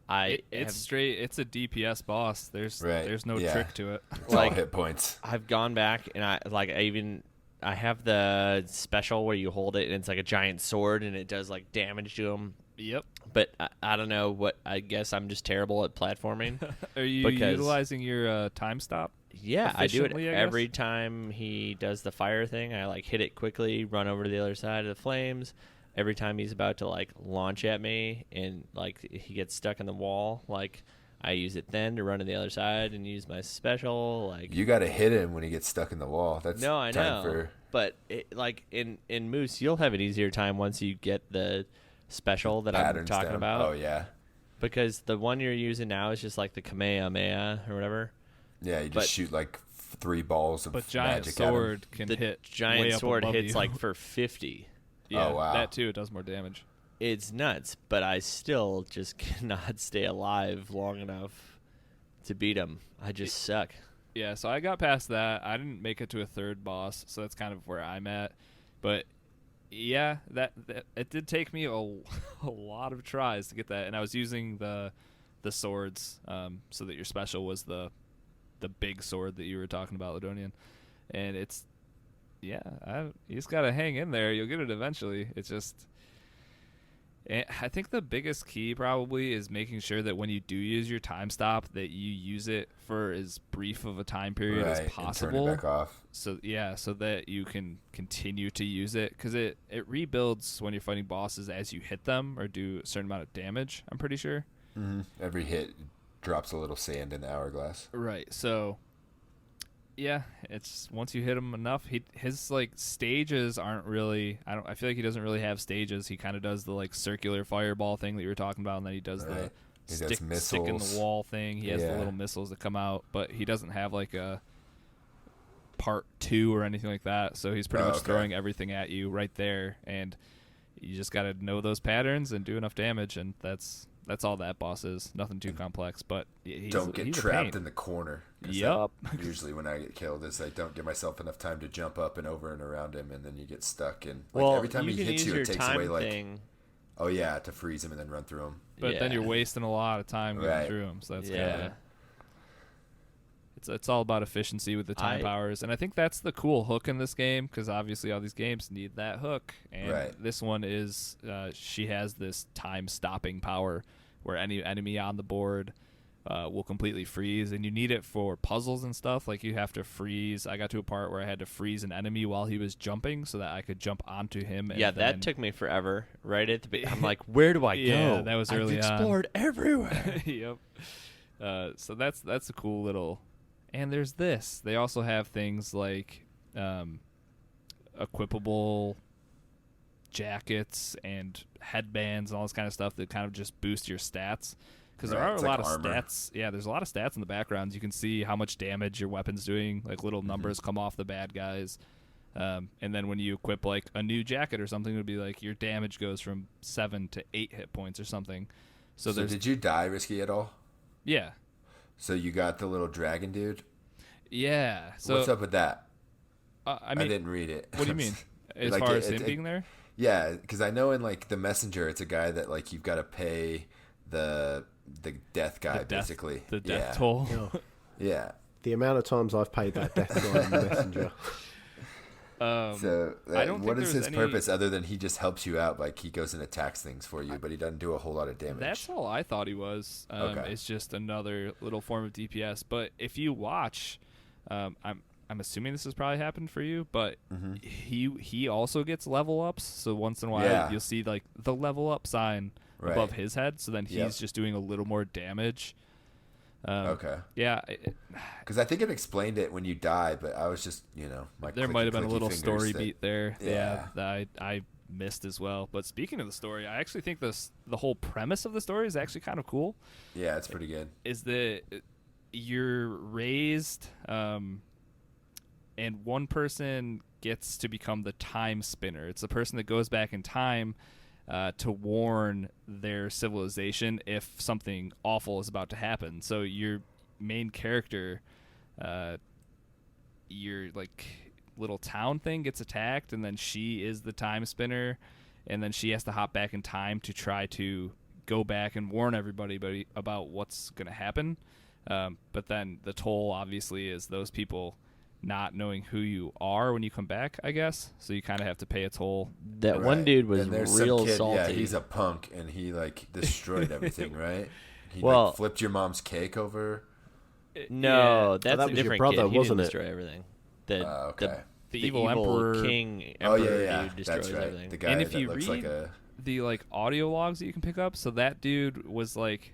It's a DPS boss. There's no trick to it. It's all hit points. I've gone back, and I have the special where you hold it, and it's like a giant sword, and it does like damage to them. Yep. But I don't know what. I guess I'm just terrible at platforming. Are you utilizing your time stop? Yeah, I do it every time he does the fire thing. I like hit it quickly, run over to the other side of the flames. Every time he's about to like launch at me and like he gets stuck in the wall, like I use it then to run to the other side and use my special. Like you got to hit him when he gets stuck in the wall. That's no, I know. But like in Moose, you'll have an easier time once you get the special that I'm talking about. Oh yeah, because the one you're using now is just like the Kamehameha or whatever. Yeah, you just shoot like 3 balls of magic at him. But giant sword can hit. Giant sword hits like for 50. Yeah, oh, wow. That too. It does more damage. It's nuts, but I still just cannot stay alive long enough to beat him. I just suck. Yeah, so I got past that. I didn't make it to a third boss, so that's kind of where I'm at. But yeah, that it did take me a lot of tries to get that, and I was using the swords, so that your special was the big sword that you were talking about, Lydonian, and it's. Yeah, you just got to hang in there. You'll get it eventually. It's just... I think the biggest key probably is making sure that when you do use your time stop that you use it for as brief of a time period as possible. And turn it back off. So that you can continue to use it. Because it rebuilds when you're fighting bosses as you hit them or do a certain amount of damage, I'm pretty sure. Mm-hmm. Every hit drops a little sand in the hourglass. Right, so... Yeah, it's once you hit him enough, his like stages aren't really. I feel like he doesn't really have stages. He kind of does the like circular fireball thing that you were talking about, and then he does the stick in the wall thing. He has the little missiles that come out, but he doesn't have like a part 2 or anything like that. So he's pretty much throwing everything at you right there, and you just got to know those patterns and do enough damage, and that's all that boss is. Nothing too complex, but don't get trapped in the corner. Yep. Usually when I get killed is I don't give myself enough time to jump up and over and around him, and then you get stuck. And like, every time he hits you, it takes away to freeze him and then run through him. But then you're wasting a lot of time going through him. So that's kind of it's all about efficiency with the time powers, and I think that's the cool hook in this game because obviously all these games need that hook, and this one is she has this time stopping power where any enemy on the board will completely freeze, and you need it for puzzles and stuff. Like you have to freeze. I got to a part where I had to freeze an enemy while he was jumping so that I could jump onto him. And that took me forever. Right at the beginning, I'm like, where do I go? Yeah, that was early on. I've explored everywhere. Yep. So that's a cool little. And there's this. They also have things like equipable jackets and headbands and all this kind of stuff that kind of just boost your stats. Because there are a lot of stats. Yeah, there's a lot of stats in the background. You can see how much damage your weapon's doing. Like little numbers come off the bad guys. And then when you equip like a new jacket or something, it would be like your damage goes from 7 to 8 hit points or something. So did you die Risky at all? Yeah. So you got the little dragon dude? Yeah. So what's up with that? I didn't read it. What do you mean? As far as him being there? Yeah, because I know in like the messenger, it's a guy that like you've got to pay the death guy basically. The death toll. Yeah. The amount of times I've paid that death guy in the messenger. So, I don't what think is there's his any- purpose other than he just helps you out? Like he goes and attacks things for you, but he doesn't do a whole lot of damage. That's all I thought he was. Okay. It's just another little form of DPS. But if you watch, I'm assuming this has probably happened for you, but he also gets level ups. So once in a while, Yeah. you'll see like the level up sign Right. above his head. So then he's Yep. just doing a little more damage. Okay. Yeah, Because I think it explained it when you die, but I was just, there might have been a little story that, beat there. Yeah. That I missed as well. But speaking of the story, I actually think the whole premise of the story is actually kind of cool. Yeah, it's pretty good. Is that you're raised, and one person gets to become the time spinner. It's the person that goes back in time to warn their civilization if something awful is about to happen. So your main character, your like little town thing gets attacked, and then she is the time spinner, and then she has to hop back in time to try to go back and warn everybody about what's going to happen. But then the toll obviously is those people not knowing who you are when you come back, I guess. So you kind of have to pay a toll. That one Right. dude was And there's real some kid, salty. Yeah, he's a punk, and he like destroyed everything, right? He Well- like, flipped your mom's cake over. No, Yeah. that's that a was your different brother, kid. He wasn't didn't it? destroy everything. The, Okay. The evil emperor king Oh emperor yeah, dude destroys that's right. everything. The guy And if that you looks read like a the like audio logs that you can pick up, so that dude was like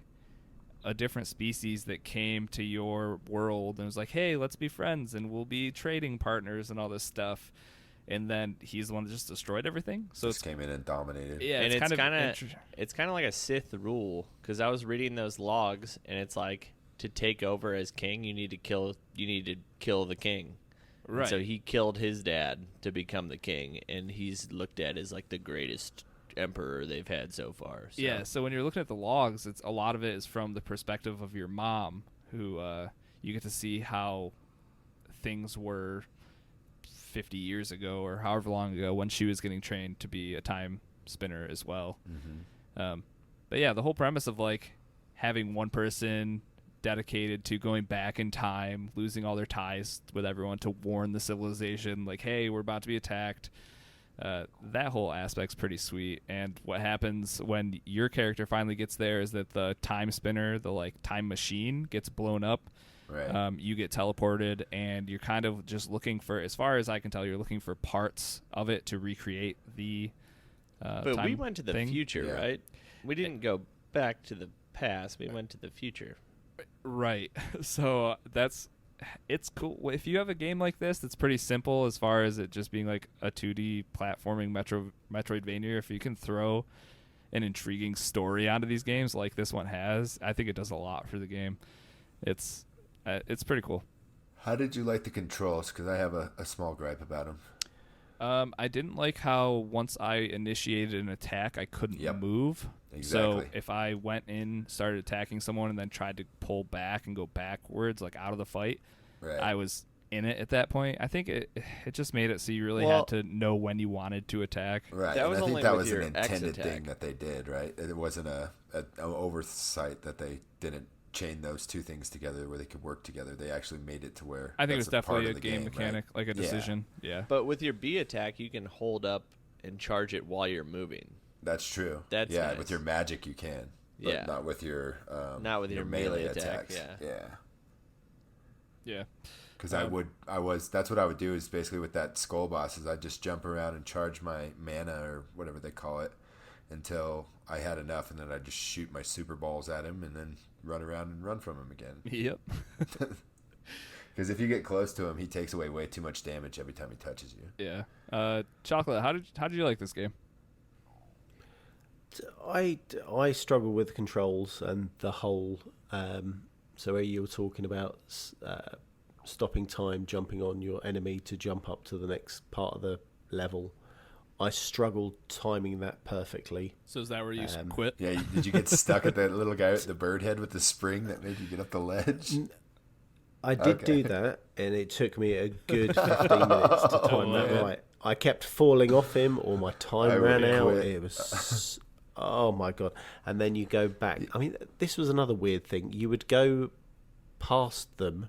a different species that came to your world and was like, hey, let's be friends and we'll be trading partners and all this stuff. And then he's the one that just destroyed everything. So just came in and dominated. yeah, and it's kind of it's kind of like a Sith rule, because I was reading those logs, and it's like to take over as king, you need to kill the king. And right. so he killed his dad to become the king, and he's looked at as like the greatest emperor they've had so far. So. Yeah, so when you're looking at the logs, it's a lot of it is from the perspective of your mom, who you get to see how things were 50 years ago or however long ago when she was getting trained to be a time spinner as well. But yeah, the whole premise of like having one person dedicated to going back in time, losing all their ties with everyone to warn the civilization, like, hey, we're about to be attacked. That whole aspect's pretty sweet. And what happens when your character finally gets there is that the time spinner, the like time machine, gets blown up. Right. You get teleported, and you're kind of just looking for, as far as I can tell, you're looking for parts of it to recreate the But time we went to the thing. future, Yeah. right? We didn't go back to the past. We went to the future. Right. So it's cool. If you have a game like this that's pretty simple as far as it just being like a 2D platforming Metroidvania, if you can throw an intriguing story onto these games like this one has, I think it does a lot for the game. It's pretty cool. How did you like the controls? Because I have a small gripe about them. I didn't like how once I initiated an attack, I couldn't Yep. move. Exactly. So if I went in, started attacking someone, and then tried to pull back and go backwards, like out of the fight, Right. I was in it at that point. I think it just made it so you really Well- had to know when you wanted to attack. Right. That and was I think only that with was your an X intended thing attack. that they did, right? It wasn't an oversight that they didn't chain those two things together where they could work together. They actually made it to where I think it that's was definitely part a of the game mechanic, right? like a decision. Yeah. But with your B attack, you can hold up and charge it while you're moving. That's true. That's yeah. nice. With your magic, you can. But Yeah. not with your Not with your melee attack, attacks. yeah. Yeah. Because that's what I would do is basically with that skull boss is I'd just jump around and charge my mana or whatever they call it until I had enough, and then I'd just shoot my super balls at him and then run around and run from him again. Yep. Because if you get close to him, he takes away way too much damage every time he touches you. Yeah. Chocolate, how did you like this game? I struggle with controls and the whole. So where you were talking about stopping time, jumping on your enemy to jump up to the next part of the level, I struggled timing that perfectly. So is that where you quit? Yeah, did you get stuck at that little guy with the bird head with the spring that made you get up the ledge? I did do that, and it took me a good 15 minutes to time that man. right. I kept falling off him, or my time I ran would out. quit. It was, oh my god! And then you go back. I mean, this was another weird thing. You would go past them,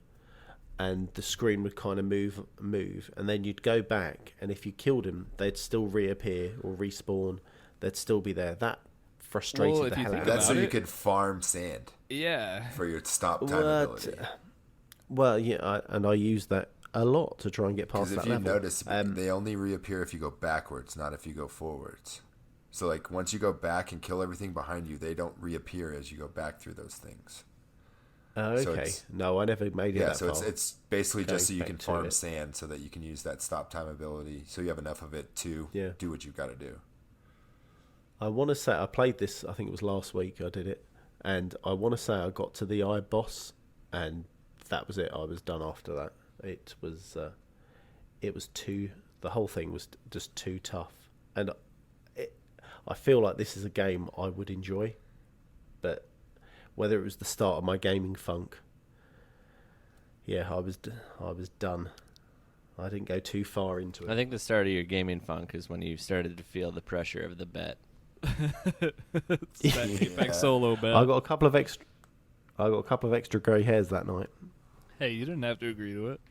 and the screen would kind of move, and then you'd go back, and if you killed them, they'd still reappear or respawn. They'd still be there. That frustrated the hell out of me. That's so you could farm sand. Yeah. For your stop time ability. Well, yeah, and I use that a lot to try and get past that level. Because if you notice, they only reappear if you go backwards, not if you go forwards. So, like, once you go back and kill everything behind you, they don't reappear as you go back through those things. Okay. So no, I never made it that so far. it's basically just so you can farm it. sand so that you can use that stop time ability, so you have enough of it to do what you've got to do. I want to say I played this, I think it was last week I did it, and I want to say I got to the eye boss, and that was it. I was done after that. It was too, the whole thing was just too tough, and I feel like this is a game I would enjoy, but whether it was the start of my gaming funk, I was done. I didn't go too far into it. I think the start of your gaming funk is when you started to feel the pressure of the bet. Big solo bet. I got a couple of extra grey hairs that night. Hey, you didn't have to agree to it.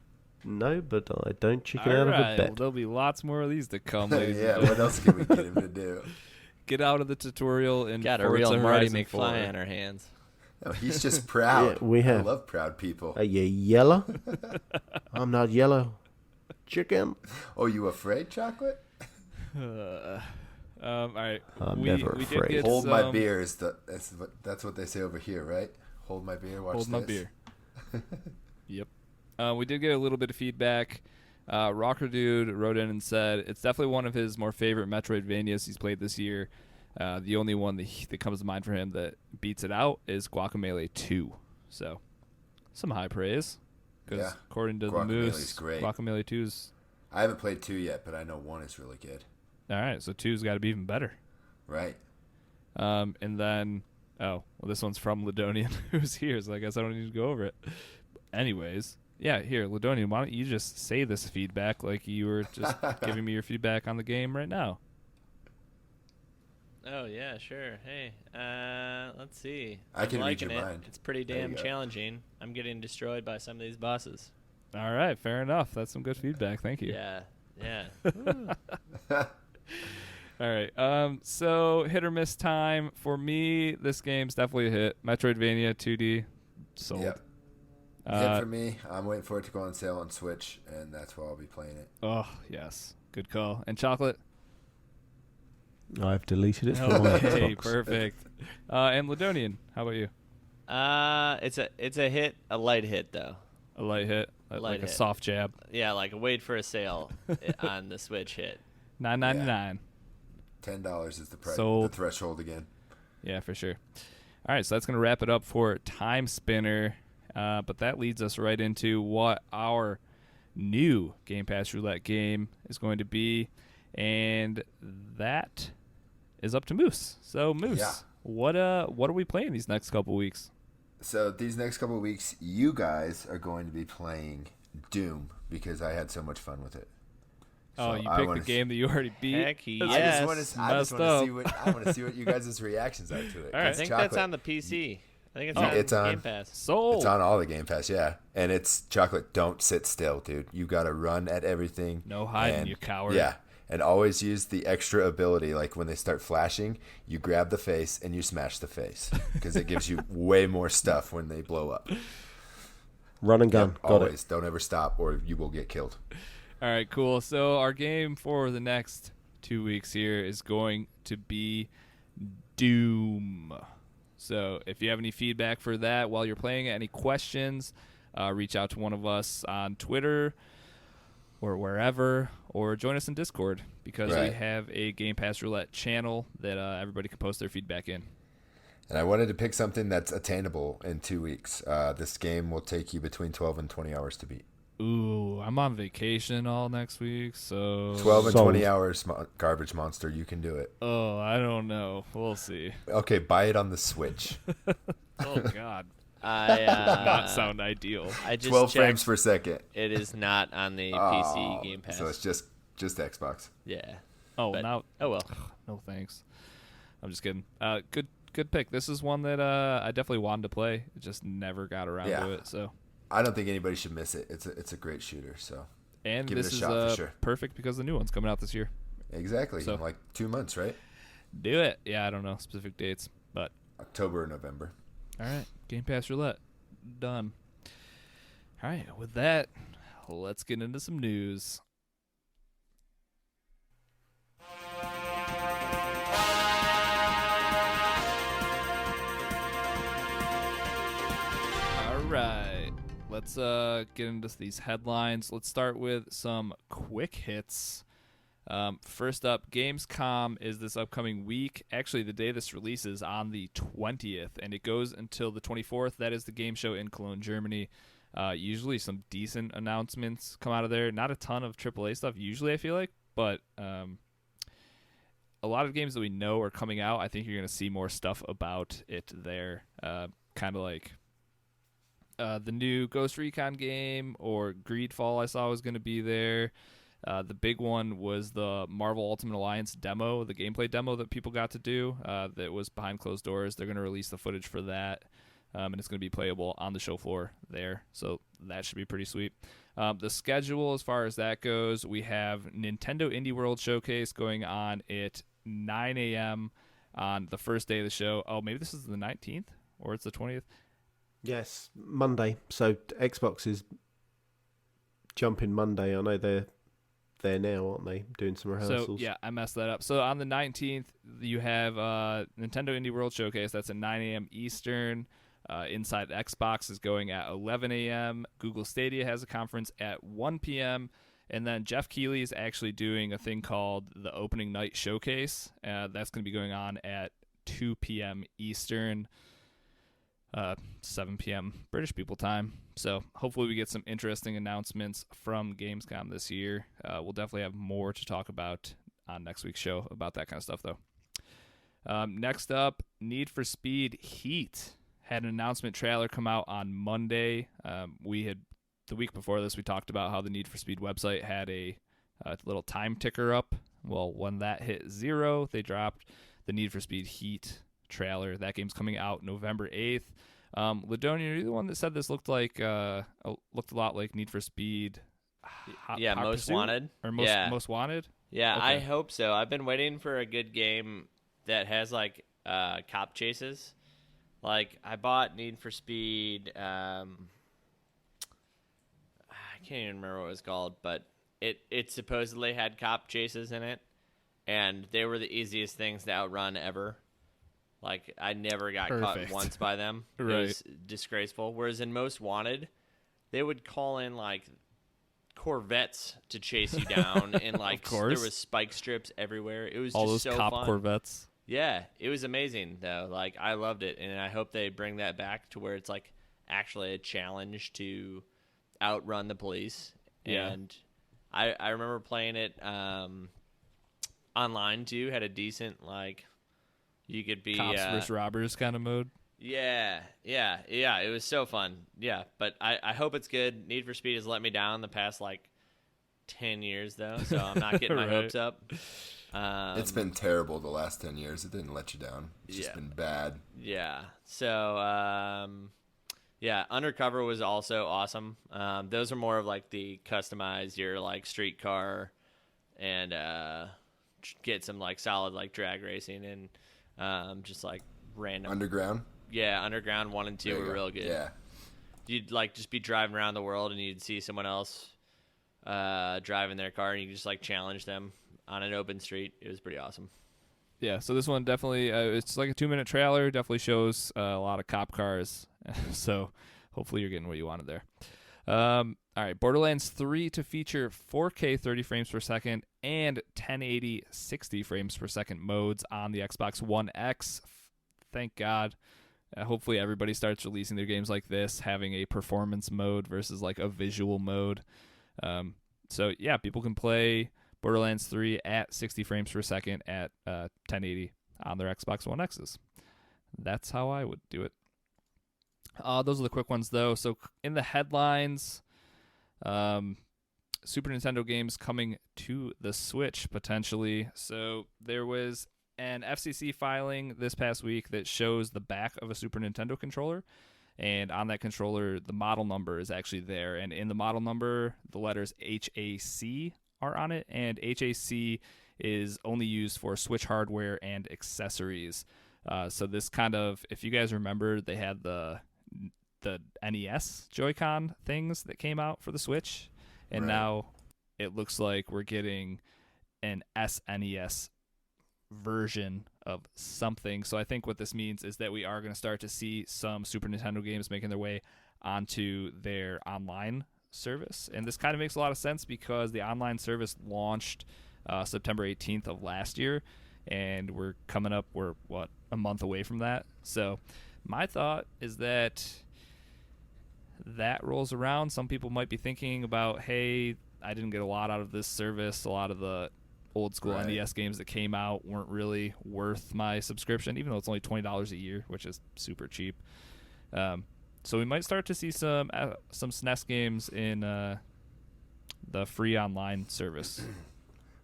No, but I don't chicken out of a bet. Well, there'll be lots more of these to come. Ladies Yeah, what else can we get him to do? Get out of the tutorial and Got a Forza real Marty Horizon 4. McFly on our hands. No, he's just proud. Yeah, we have. I love proud people. Are you yellow? I'm not yellow. Chicken. Oh, you afraid, Chocolate? All right. I'm we, never we did afraid. get Hold some, my beer is that's what they say over here, right? Hold my beer. Watch Hold this. my beer. Yep. We did get a little bit of feedback. Rocker Dude wrote in and said it's definitely one of his more favorite Metroidvanias he's played this year. The only one that comes to mind for him that beats it out is Guacamelee 2. So, some high praise. Because according to the Moose, great. Guacamelee 2's... I haven't played 2 yet, but I know 1 is really good. All right, so 2's got to be even better. Right. And then... Oh, well, this one's from Lydonian, who's here, so I guess I don't need to go over it. Anyways... Yeah, here, Lydonian, why don't you just say this feedback like you were just giving me your feedback on the game right now? Oh, yeah, sure. Hey, let's see. I can read liking your it. mind. It's pretty damn challenging. I'm getting destroyed by some of these bosses. All right, fair enough. That's some good feedback. Thank you. Yeah. All right, so hit or miss time. For me, this game's definitely a hit. Metroidvania 2D, sold. Yep. Hit for me. I'm waiting for it to go on sale on Switch, and that's where I'll be playing it. Oh, yes. Good call. And Chocolate? I've deleted it from my Okay, Xbox. perfect. And Lydonian, how about you? It's a hit, a light hit though. A light hit? Light like hit. a soft jab? Yeah, like a wait for a sale on the Switch hit. $9.99. $10 is the price, Sold. the threshold again. Yeah, for sure. All right, so that's going to wrap it up for Time Spinner. But that leads us right into what our new Game Pass Roulette game is going to be. And that is up to Moose. So, Moose, what are we playing these next couple weeks? So these next couple of weeks, you guys are going to be playing Doom because I had so much fun with it. Oh, So you I picked wanna the game that you already beat? Heck I yes. just want to see what you guys' reactions are to it. All right. I think that's on the PC. I think It's on- Game Pass. Sold. It's on all the Game Pass, yeah. And it's Chocolate. Don't sit still, dude. You got to run at everything. No hiding, and- you coward. Yeah. And always use the extra ability. Like when they start flashing, you grab the face and you smash the face because it gives you way more stuff when they blow up. Run and gun. Yep, Got always. Don't ever stop or you will get killed. All right, cool. So our game for the next 2 weeks here is going to be Doom. So if you have any feedback for that while you're playing it, any questions, reach out to one of us on Twitter or wherever, or join us in Discord because we Right. have a Game Pass Roulette channel that everybody can post their feedback in. And I wanted to pick something that's attainable in 2 weeks. This game will take you between 12 and 20 hours to beat. Ooh, I'm on vacation all next week, so 12 and Sold. 20 hours, Garbage Monster. You can do it. Oh, I don't know. We'll see. Okay, buy it on the Switch. Oh God, I not sound ideal. I just 12 checked. frames per second. It is not on the Oh, PC Game Pass. So it's just Xbox. Yeah. Oh, But- now Oh well. no thanks. I'm just kidding. Good pick. This is one that I definitely wanted to play. It just never got around Yeah. to it. So I don't think anybody should miss it. It's a great shooter. So And give this it a is shot for sure. perfect because the new one's coming out this year. Exactly. So- In like 2 months, right? Do it. Yeah, I don't know specific dates, but October or November. all right. Game Pass Roulette. Done. All right. With that, let's get into some news. All right. Let's get into these headlines. Let's start with some quick hits. First up, Gamescom is this upcoming week. Actually, the day this releases on the 20th, and it goes until the 24th. That is the game show in Cologne, Germany. Usually some decent announcements come out of there. Not a ton of AAA stuff usually, I feel like, but a lot of games that we know are coming out. I think you're going to see more stuff about it there. Kind of like the new Ghost Recon game or Greedfall I saw was going to be there. The big one was the Marvel Ultimate Alliance demo, the gameplay demo that people got to do that was behind closed doors. They're going to release the footage for that, and it's going to be playable on the show floor there, so that should be pretty sweet. The schedule, as far as that goes, we have Nintendo Indie World Showcase going on at 9 a.m. on the first day of the show. Oh, maybe this is the 19th, or it's the 20th? Yes, Monday. So Xbox is jumping Monday. I know they're there now, aren't they? Doing some rehearsals. So, yeah, I messed that up. So, on the 19th, you have Nintendo Indie World Showcase. That's at 9 a.m. Eastern. Inside Xbox is going at 11 a.m. Google Stadia has a conference at 1 p.m. And then Jeff Keighley is actually doing a thing called the Opening Night Showcase. That's going to be going on at 2 p.m. Eastern. 7 p.m. British people time. So hopefully we get some interesting announcements from Gamescom this year. We'll definitely have more to talk about on next week's show about that kind of stuff, though. Next up, Need for Speed Heat had an announcement trailer come out on Monday. The week before this, we talked about how the Need for Speed website had a little time ticker up. Well, when that hit 0, they dropped the Need for Speed Heat trailer. That game's coming out November 8th. Lydonian, are you the one that said this looked a lot like Need for Speed? Hot Most Pursuit? Wanted. Or Most Wanted? Yeah, Okay. I hope so. I've been waiting for a good game that has like cop chases. Like I bought Need for Speed. I can't even remember what it was called, but it supposedly had cop chases in it, and they were the easiest things to outrun ever. Like, I never got Perfect. caught once by them. Right. It was disgraceful. Whereas in Most Wanted, they would call in, like, Corvettes to chase you down. And, like, Of course. there was spike strips everywhere. It was All just those so cop fun. Corvettes. Yeah, it was amazing, though. Like, I loved it. And I hope they bring that back to where it's, like, actually a challenge to outrun the police. Yeah. And I remember playing it online, too. Had a decent, like... You could be Cops versus robbers kind of mode. Yeah. It was so fun. Yeah, but I hope it's good. Need for Speed has let me down the past like 10 years though, so I'm not getting my Right. hopes up. It's been terrible the last 10 years. It didn't let you down. It's just Yeah. been bad. Yeah. So yeah, Undercover was also awesome. Those are more of like the customize your like street car and get some like solid like drag racing and just like random. Underground? Yeah, Underground 1 and 2 There you were go. real good. Yeah. You'd like just be driving around the world and you'd see someone else driving their car and you could just like challenge them on an open street. It was pretty awesome. Yeah, so this one definitely, it's like a 2-minute trailer, definitely shows a lot of cop cars. So hopefully you're getting what you wanted there. All right, Borderlands 3 to feature 4K 30 frames per second and 1080 60 frames per second modes on the Xbox One X. Thank God. Hopefully everybody starts releasing their games like this, having a performance mode versus like a visual mode. So yeah, people can play Borderlands 3 at 60 frames per second at 1080 on their Xbox One X's. That's how I would do it. Those are the quick ones, though. So in the headlines, Super Nintendo games coming to the Switch, potentially. So there was an FCC filing this past week that shows the back of a Super Nintendo controller. And on that controller, the model number is actually there. And in the model number, the letters HAC are on it. And HAC is only used for Switch hardware and accessories. So this kind of, if you guys remember, they had the NES Joy-Con things that came out for the Switch. And now it looks like we're getting an SNES version of something. So I think what this means is that we are going to start to see some Super Nintendo games making their way onto their online service. And this kind of makes a lot of sense because the online service launched September 18th of last year, and we're a month away from that. So my thought is that rolls around. Some people might be thinking about, hey, I didn't get a lot out of this service. A lot of the old school NES games that came out weren't really worth my subscription, even though it's only $20 a year, which is super cheap. So we might start to see some SNES games in the free online service,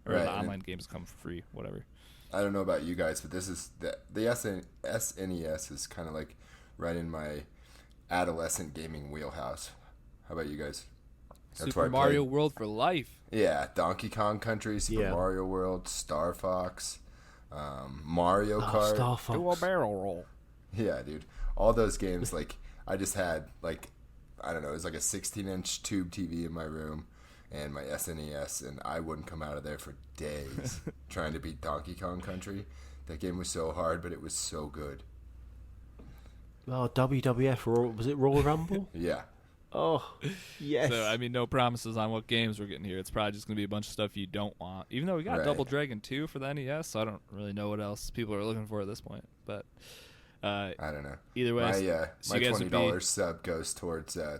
or the online games come for free, whatever. I don't know about you guys, but this is the SNES is kind of like right in my adolescent gaming wheelhouse. How about you guys? That's Super Mario World for life. Yeah, Donkey Kong Country, Super Mario World, Star Fox, Mario Kart. Star Fox. Do a barrel roll. Yeah, dude. All those games, like, I just had, like, I don't know, it was like a 16-inch tube TV in my room and my SNES, and I wouldn't come out of there for days trying to beat Donkey Kong Country. That game was so hard, but it was so good. Oh, WWF, was it Royal Rumble? Yeah. Oh, yes. So, I mean, no promises on what games we're getting here. It's probably just going to be a bunch of stuff you don't want. Even though we got Double Dragon 2 for the NES, so I don't really know what else people are looking for at this point. But I don't know. Either way, my $20 sub goes towards the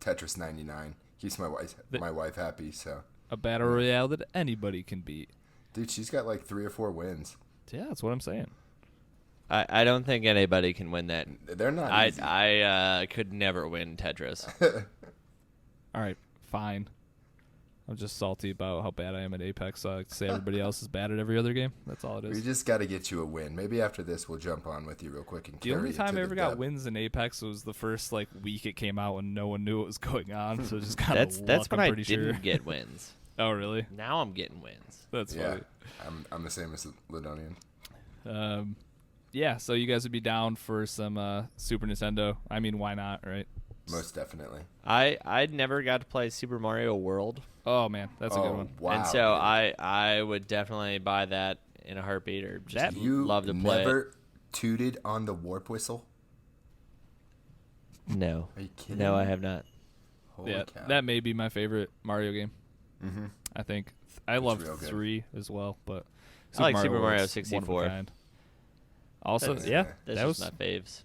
Tetris 99. Keeps my wife happy. So a battle royale that anybody can beat. Dude, she's got like 3 or 4 wins. Yeah, that's what I'm saying. I don't think anybody can win that. They're not easy. I could never win Tetris. All right, fine. I'm just salty about how bad I am at Apex, so I like to say everybody else is bad at every other game. That's all it is. We just got to get you a win. Maybe after this we'll jump on with you real quick and the only time I ever got wins in Apex was the first week it came out when no one knew what was going on, so just kind of that's when I sure. didn't get wins. Oh, really? Now I'm getting wins. That's funny. I'm the same as Lydonian. Yeah, so you guys would be down for some Super Nintendo. I mean, why not, right? Most definitely. I never got to play Super Mario World. Oh, man, that's a good one. Wow, and so I would definitely buy that in a heartbeat, or just love to play it. You never tooted on the warp whistle? No. Are you kidding No, me? I have not. Holy cow. That may be my favorite Mario game. Mm-hmm. I think. I love real good. 3 as well, but I like Super Mario World's 64. one of a kind. Also, That's that just was my faves.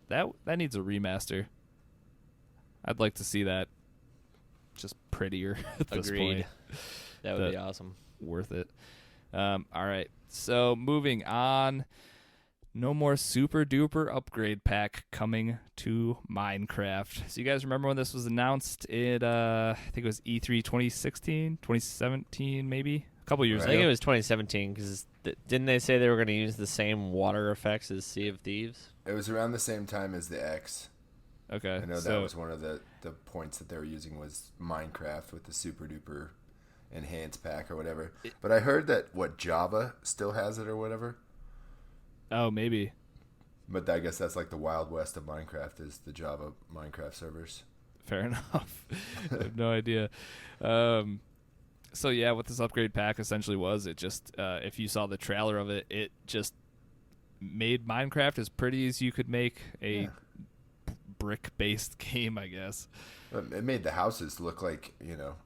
that needs a remaster. I'd like to see that just prettier at this Agreed. point. That would be awesome. Worth it. All right. So moving on. No more super duper upgrade pack coming to Minecraft. So you guys remember when this was announced? I think it was E3 2016, 2017 maybe? A couple years I ago. think it was 2017 because didn't they say they were going to use the same water effects as Sea of Thieves? It was around the same time as the X. Okay. I know that was one of the points that they were using was Minecraft with the super duper enhanced pack or whatever. But I heard that Java still has it or whatever. Oh, maybe. But I guess that's like the Wild West of Minecraft is the Java Minecraft servers. Fair enough. I have no idea. So yeah, what this upgrade pack essentially was, it just if you saw the trailer of it, it just made Minecraft as pretty as you could make a brick-based game, I guess. It made the houses look like,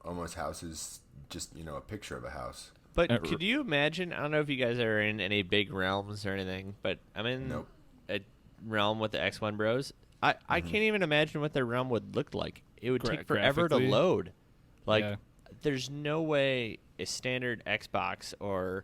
almost houses, just, a picture of a house. But could you imagine? I don't know if you guys are in any big realms or anything, but I'm in a realm with the X1 Bros. I can't even imagine what their realm would look like. It would take forever to load. There's no way a standard Xbox or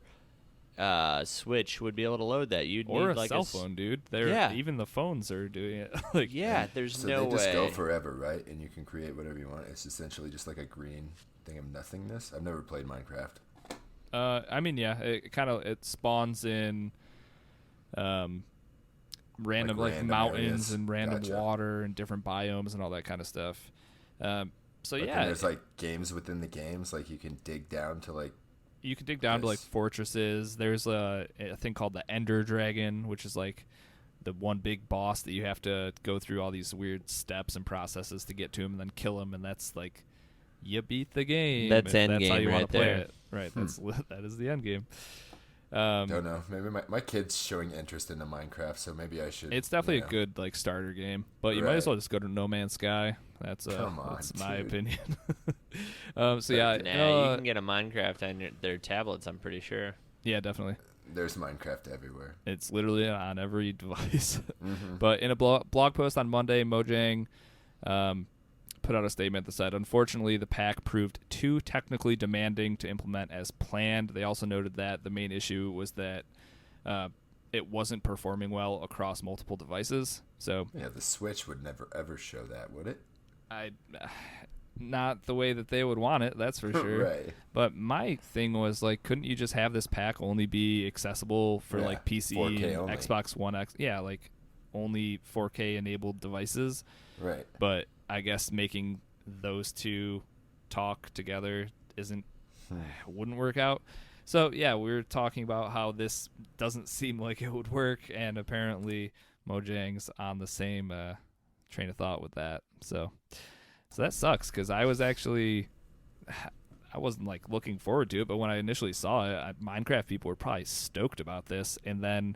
Switch would be able to load that. You'd or need a cell phone, dude. Even the phones are doing it. There's so no way. They just go forever, right? And you can create whatever you want. It's essentially just like a green thing of nothingness. I've never played Minecraft. I mean, it spawns in. random like random mountains areas. and random Gotcha. water and different biomes and all that kind of stuff. So But yeah, then there's like games within the games, like you can dig down to like. you can dig down to like Yes. fortresses. There's a thing called the Ender Dragon, which is like the one big boss that you have to go through all these weird steps and processes to get to him and then kill him, and that's like you beat the game. That's if end that's how game you want right to play there. it. Right. That is the end game. Don't know. Maybe my kid's showing interest into Minecraft, so maybe I should. It's definitely yeah. a good like starter game, but you might as Right. well just go to No Man's Sky. That's Come on, that's my dude. opinion. So yeah, Nah, you can get a Minecraft on their tablets, I'm pretty sure. yeah, definitely. There's Minecraft everywhere. It's literally on every device. Mm-hmm. But in a blog post on Monday, Mojang put out a statement that said, unfortunately, the pack proved too technically demanding to implement as planned. They also noted that the main issue was that it wasn't performing well across multiple devices. So Yeah, the Switch would never ever show that, would it? not the way that they would want it, that's for sure. Right. But my thing was like, couldn't you just have this pack only be accessible for Yeah, like PC, 4K and only. Xbox One X? Yeah, like only 4K enabled devices. Right. But I guess making those two talk together wouldn't work out. So yeah, we were talking about how this doesn't seem like it would work, and apparently Mojang's on the same train of thought with that. So that sucks, because I wasn't like looking forward to it, but when I initially saw it, Minecraft people were probably stoked about this, and then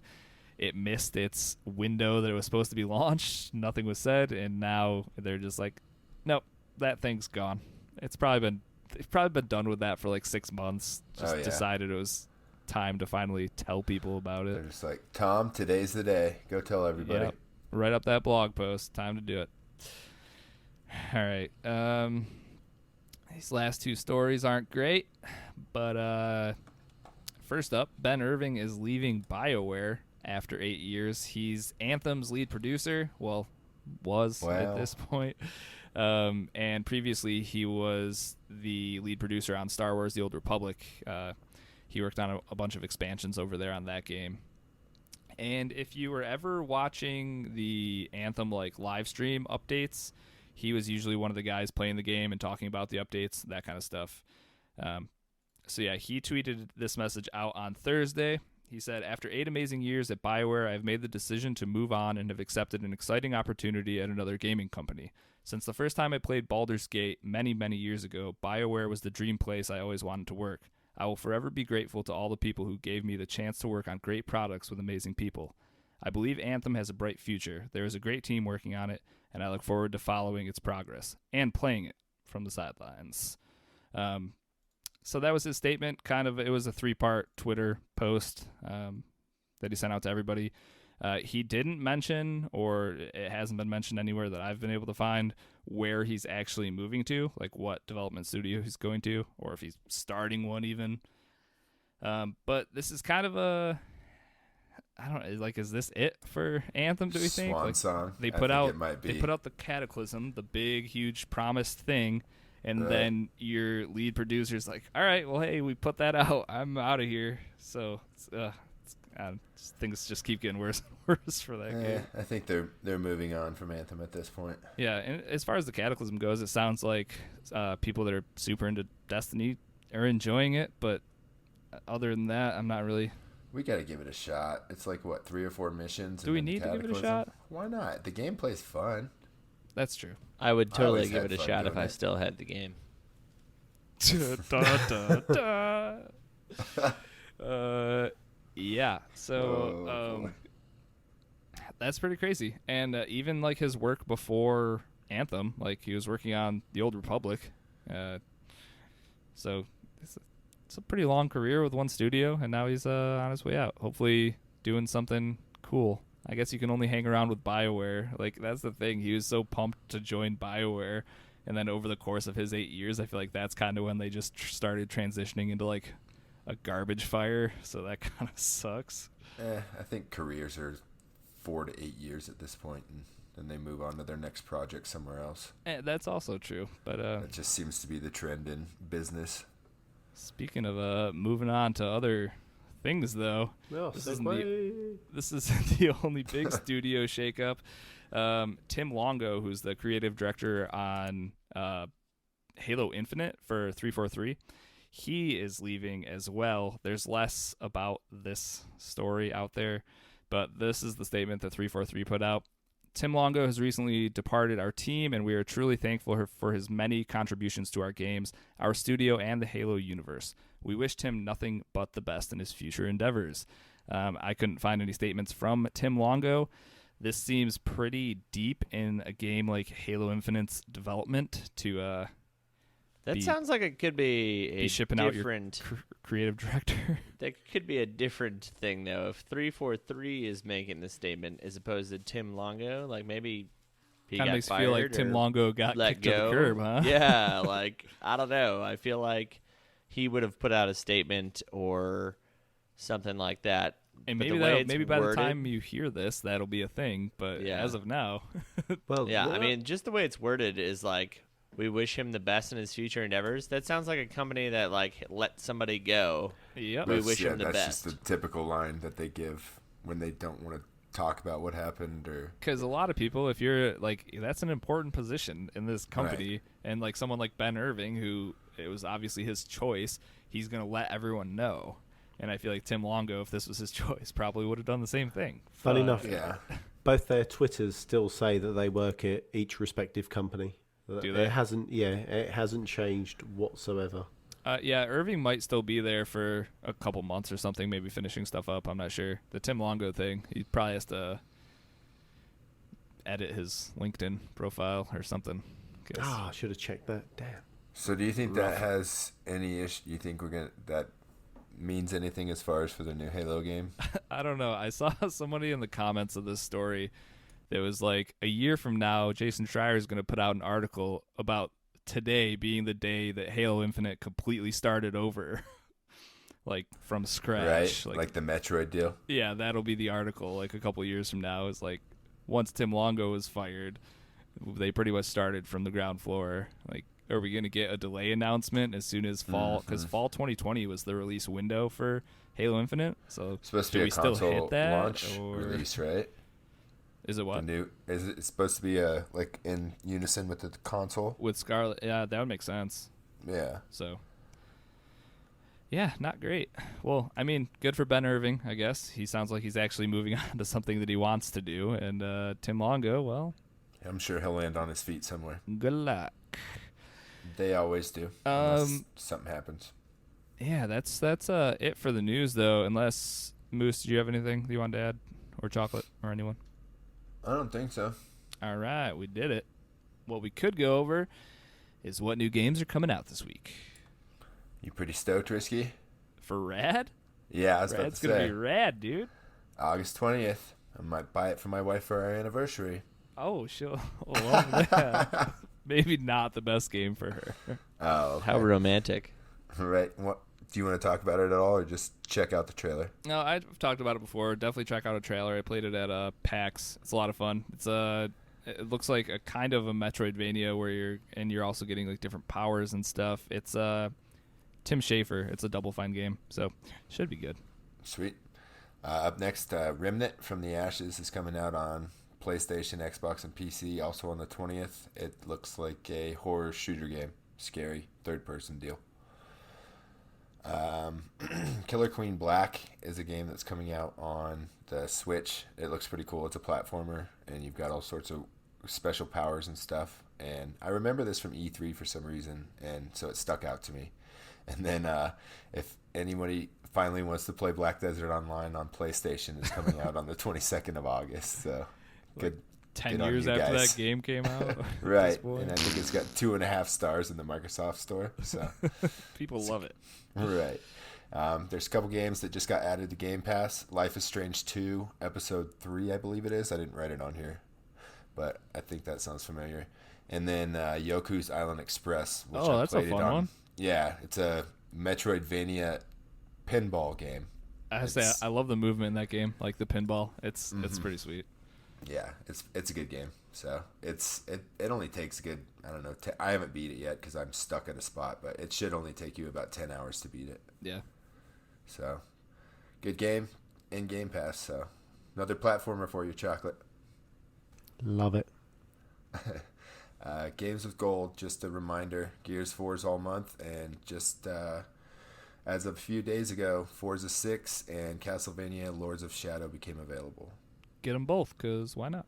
it missed its window that it was supposed to be launched. Nothing was said, and now they're just like, nope, that thing's gone. They've probably been done with that for like 6 months. Just Oh, yeah. decided it was time to finally tell people about it. They're just like, Tom, today's the day. Go tell everybody. Yep. Write up that blog post. Time to do it. All right. These last two stories aren't great, but first up, Ben Irving is leaving BioWare after 8 years. He's Anthem's lead producer. Well, was at this point. And previously he was the lead producer on Star Wars: The Old Republic. He worked on a bunch of expansions over there on that game. And if you were ever watching the Anthem like live stream updates, he was usually one of the guys playing the game and talking about the updates, that kind of stuff. So yeah, he tweeted this message out on Thursday. He said, after 8 amazing years at BioWare, I've made the decision to move on and have accepted an exciting opportunity at another gaming company. Since the first time I played Baldur's Gate many, many years ago, BioWare was the dream place I always wanted to work. I will forever be grateful to all the people who gave me the chance to work on great products with amazing people. I believe Anthem has a bright future. There is a great team working on it, and I look forward to following its progress and playing it from the sidelines. So that was his statement. It was a 3-part Twitter post that he sent out to everybody. He didn't mention, or it hasn't been mentioned anywhere that I've been able to find, where he's actually moving to, like what development studio he's going to, or if he's starting one even. But this is kind of I don't know, like, is this it for Anthem, do we think? Swan Like, song. They I put think out it might be. they put out the Cataclysm, the big, huge promised thing, and Right. then your lead producer's like, all right, well, hey, we put that out. I'm out of here. So things just keep getting worse and worse for that game. I think they're moving on from Anthem at this point. Yeah, and as far as the Cataclysm goes, it sounds like people that are super into Destiny are enjoying it, but other than that, I'm not really. We got to give it a shot. It's like, what, 3 or 4 missions? Do and we then need to give it a Cataclysm? shot? Why not? The gameplay's fun. That's true. I would totally always give had it a fun shot if doing I it. still had the game. Yeah. So Oh, boy. that's pretty crazy. And even like his work before Anthem, like he was working on The Old Republic. So it's a pretty long career with one studio, and now he's on his way out. Hopefully doing something cool. I guess you can only hang around with BioWare. Like, that's the thing. He was so pumped to join BioWare, and then over the course of his 8 years, I feel like that's kind of when they just started transitioning into like a garbage fire. So that kind of sucks. I think careers are 4 to 8 years at this point, and then they move on to their next project somewhere else. That's also true. But That just seems to be the trend in business. speaking of moving on to other things, though. Oh, This is the only big studio shakeup. Tim Longo, who's the creative director on Halo Infinite for 343, he is leaving as well. There's less about this story out there, but this is the statement that 343 put out. Tim Longo has recently departed our team, and we are truly thankful for his many contributions to our games, our studio, and the Halo universe. We wish Tim nothing but the best in his future endeavors. I couldn't find any statements from Tim Longo. This seems pretty deep in a game like Halo Infinite's development to sounds like it could be a shipping different out your creative director. That could be a different thing, though. If 343 is making this statement as opposed to Tim Longo, like maybe he kind of got makes you fired feel like Tim Longo got let kicked go. to the curb, huh? Yeah, like I don't know. I feel like he would have put out a statement or something like that. And But maybe the way maybe it's by worded, the time you hear this, that'll be a thing. But Yeah. as of now, Well, yeah, I mean, just the way it's worded is like, we wish him the best in his future endeavors. That sounds like a company that like let somebody go. yep. We wish him the that's best. just the typical line that they give when they don't want to talk about what happened or Because a lot of people, if you're like, that's an important position in this company, and like someone like Ben Irving, who it was obviously his choice, he's gonna let everyone know. And I feel like Tim Longo, if this was his choice, probably would have done the same thing. Funny enough, yeah. both their Twitters still say that they work at each respective company. Do they? It hasn't changed whatsoever. Yeah, Irving might still be there for a couple months or something, maybe finishing stuff up. I'm not sure. The Tim Longo thing, he probably has to edit his LinkedIn profile or something. I should have checked that. Damn. So do you think Rough. that has any issue? You think that means anything as far as for the new Halo game? I don't know. I saw somebody in the comments of this story that was like, a year from now, Jason Schreier is going to put out an article about today being the day that Halo Infinite completely started over, like from scratch. Right, like the Metroid deal. Yeah, that'll be the article. Like a couple years from now, is like once Tim Longo was fired, they pretty much started from the ground floor. Like, are we going to get a delay announcement as soon as fall? Because fall 2020 was the release window for Halo Infinite. So It's supposed do to be we a still console hit that, launch or release, right? is it what? Is it supposed to be like in unison with the console? With Scarlet? Yeah, that would make sense. Yeah. So, yeah, not great. Well, I mean, good for Ben Irving, I guess. He sounds like he's actually moving on to something that he wants to do. And Tim Longo, well, I'm sure he'll land on his feet somewhere. good luck. They always do. Unless something happens. Yeah, that's it for the news, though. Unless, Moose, did you have anything that you wanted to add? Or Chocolate, or anyone? I don't think so. All right, we did it. What we could go over is what new games are coming out this week. You pretty stoked, Risky? For Rad? Yeah, I was about Rad's to going to say. be rad, dude. August 20th. I might buy it for my wife for our anniversary. Oh, she'll love that. Maybe not the best game for her. Oh, okay. How romantic. Right. What do you want to talk about it at all, or just check out the trailer? No, I've talked about it before. Definitely check out a trailer. I played it at PAX. It's a lot of fun. It looks like a kind of a Metroidvania where you're also getting like different powers and stuff. It's Tim Schafer. It's a Double Fine game, so should be good. Sweet. Up next, Remnant from the Ashes is coming out on PlayStation, Xbox, and PC. Also on the 20th. It looks like a horror shooter game. Scary third-person deal. Killer Queen Black is a game that's coming out on the Switch. It looks pretty cool. It's a platformer, and you've got all sorts of special powers and stuff. And I remember this from E3 for some reason, and so it stuck out to me. And then if anybody finally wants to play Black Desert Online on PlayStation, it's coming out on the 22nd of August. So good. 10 Good on years you after guys. that game came out. at this Right. point. And I think it's got 2.5 stars in the Microsoft Store. So People love it. right. There's a couple games that just got added to Game Pass. Life is Strange 2, Episode 3, I believe it is. I didn't write it on here, but I think that sounds familiar. And then Yoku's Island Express, which I that's a played it fun on. one. Yeah, it's a Metroidvania pinball game. I say I love the movement in that game, like the pinball. It's pretty sweet. Yeah, it's a good game. So it only takes a good, I don't know, I haven't beat it yet because I'm stuck at a spot, but it should only take you about 10 hours to beat it. Yeah. So Good game and Game Pass. So another platformer for you, Chocolate. Love it. Games with Gold, just a reminder, Gears 4 is all month, and just as of a few days ago, Forza 6 and Castlevania Lords of Shadow became available. Get them both, because why not?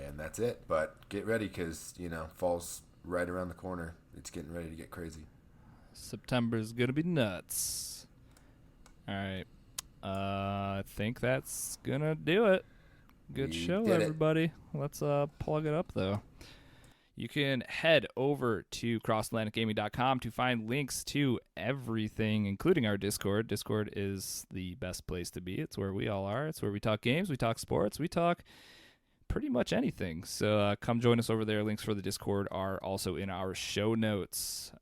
And that's it. But get ready, because, fall's right around the corner. It's getting ready to get crazy. September's going to be nuts. All right. I think that's going to do it. Good We show, did it. everybody. Let's plug it up, though. You can head over to crossatlanticgaming.com to find links to everything, including our Discord. Discord is the best place to be. It's where we all are. It's where we talk games, we talk sports, we talk pretty much anything. So come join us over there. Links for the Discord are also in our show notes.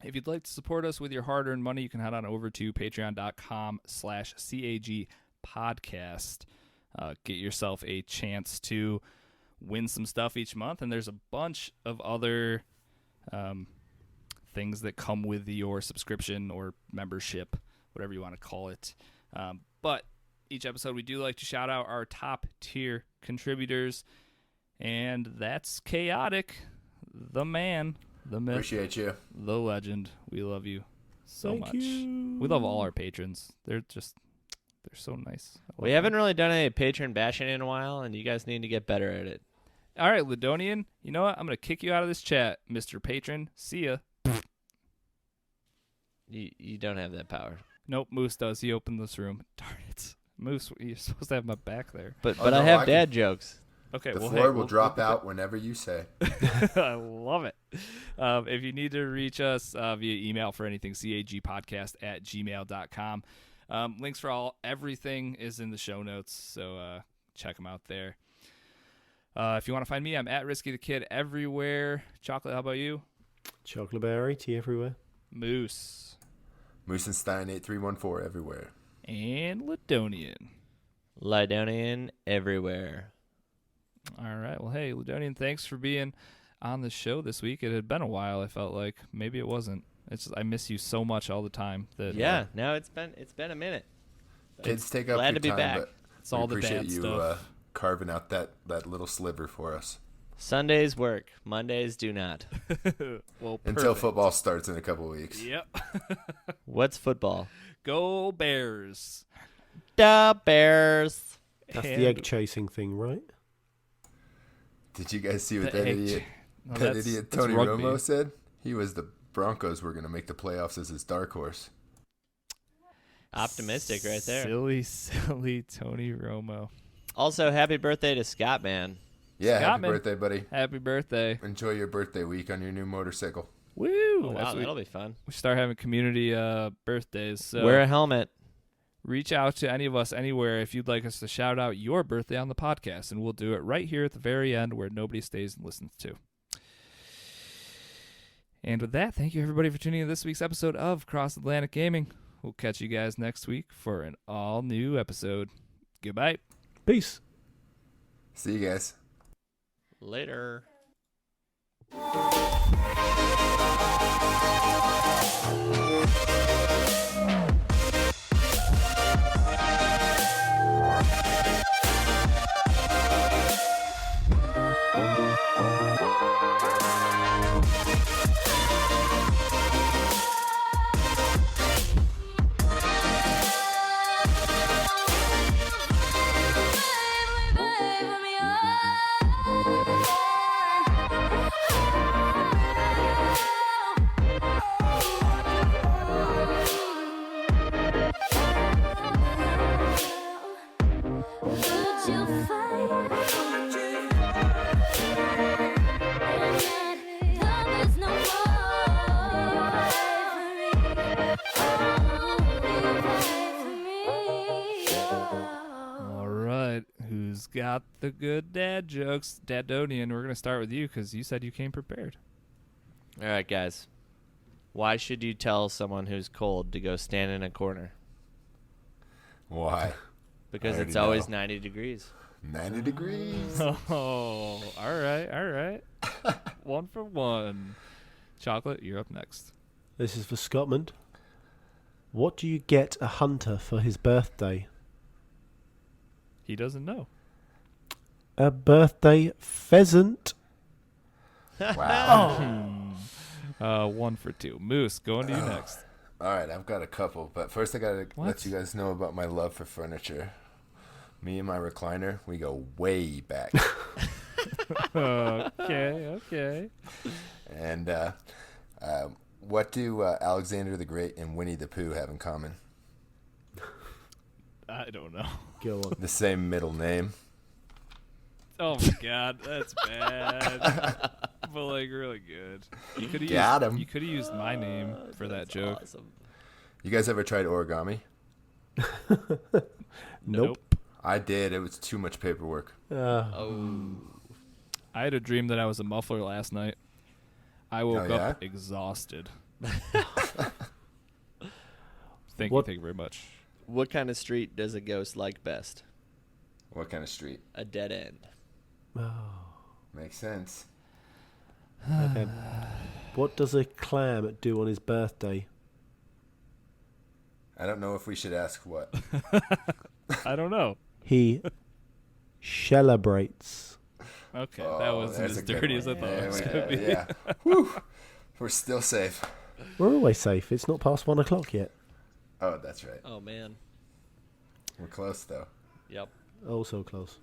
If you'd like to support us with your hard-earned money, you can head on over to patreon.com/CAG podcast. Get yourself a chance to win some stuff each month, and there's a bunch of other things that come with your subscription or membership, whatever you want to call it. But each episode we do like to shout out our top tier contributors, and that's Chaotic, the man, the myth, Appreciate you. the legend. We love you so Thank much. you. We love all our patrons. They're so nice. I love We them. haven't really done any patron bashing in a while, and you guys need to get better at it. All right, Lydonian, you know what? I'm going to kick you out of this chat, Mr. Patron. See ya. You don't have that power. Nope, Moose does. He opened this room. Darn it. Moose, you're supposed to have my back there. But Oh, I no, have I can- dad jokes. Okay, The well, floor hey, will drop out whenever you say. I love it. If you need to reach us via email for anything, cagpodcast@gmail.com. Links for everything is in the show notes, so check them out there. If you want to find me, I'm at Risky the Kid everywhere. Chocolate, how about you? Chocolate Berry, tea everywhere. Moose. Moosenstein 8314 everywhere. And Lydonian. Lydonian everywhere. All right. Well, hey, Lydonian, thanks for being on the show this week. It had been a while, I felt like. Maybe it wasn't. It's just, I miss you so much all the time. That Yeah, no, it's been a minute. Kids take up Glad your to be time, back. but it's all we the appreciate bad you stuff. carving out that little sliver for us. Sundays work, Mondays do not. Well, Until perfect. football starts in a couple weeks. Yep. What's football? Go Bears. Da Bears. That's And the egg chasing thing, right? Did you guys see what the that egg idiot, ch- No, that that's- idiot that's Tony rugby. Romo said? He was the Broncos were going to make the playoffs as his dark horse. Optimistic right there. Silly Tony Romo. Also, happy birthday to Scott, man. Yeah, Scott, happy man. birthday, buddy. Happy birthday. Enjoy your birthday week on your new motorcycle. Woo. Oh, wow, That's what that'll be fun. we start having community birthdays. So Wear a helmet. reach out to any of us anywhere if you'd like us to shout out your birthday on the podcast, and we'll do it right here at the very end where nobody stays and listens to. And with that, thank you everybody for tuning in to this week's episode of Cross Atlantic Gaming. We'll catch you guys next week for an all new episode. Goodbye. Peace. See you guys. Later. All right. Who's got the good dad jokes? Dadonian, we're going to start with you because you said you came prepared. All right, guys. Why should you tell someone who's cold to go stand in a corner? Why? Because I it's already always know. 90 degrees. 90 degrees. Oh, all right. 1 for 1. Chocolate, you're up next. This is for Scotland. What do you get a hunter for his birthday? He doesn't know. A birthday pheasant. Wow. 1 for 2. Moose, going to you next. All right, I've got a couple, but first I gotta What? let you guys know about my love for furniture. Me and my recliner, we go way back. Okay. And what do Alexander the Great and Winnie the Pooh have in common? I don't know. Go on. The same middle name. Oh my god, that's bad. But like really good. You could Got him. You could have used my name for that joke. Awesome. You guys ever tried origami? Nope. I did. It was too much paperwork. Oh. I had a dream that I was a muffler last night. I woke Oh, up yeah? exhausted. Thank What- you very much. What kind of street does a ghost like best? What kind of street? A dead end. Makes sense. Okay. What does a clam do on his birthday? I don't know if we should ask what. I don't know. He celebrates. Okay, Oh, that wasn't there's as a good dirty as I one. thought it was going to be. Yeah. Whew. We're still safe. We're always safe. It's not past 1 o'clock yet. Oh, that's right. Oh man. We're close, though. Yep. Oh, so close.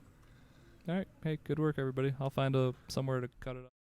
All right. Hey, good work, everybody. I'll find somewhere to cut it up.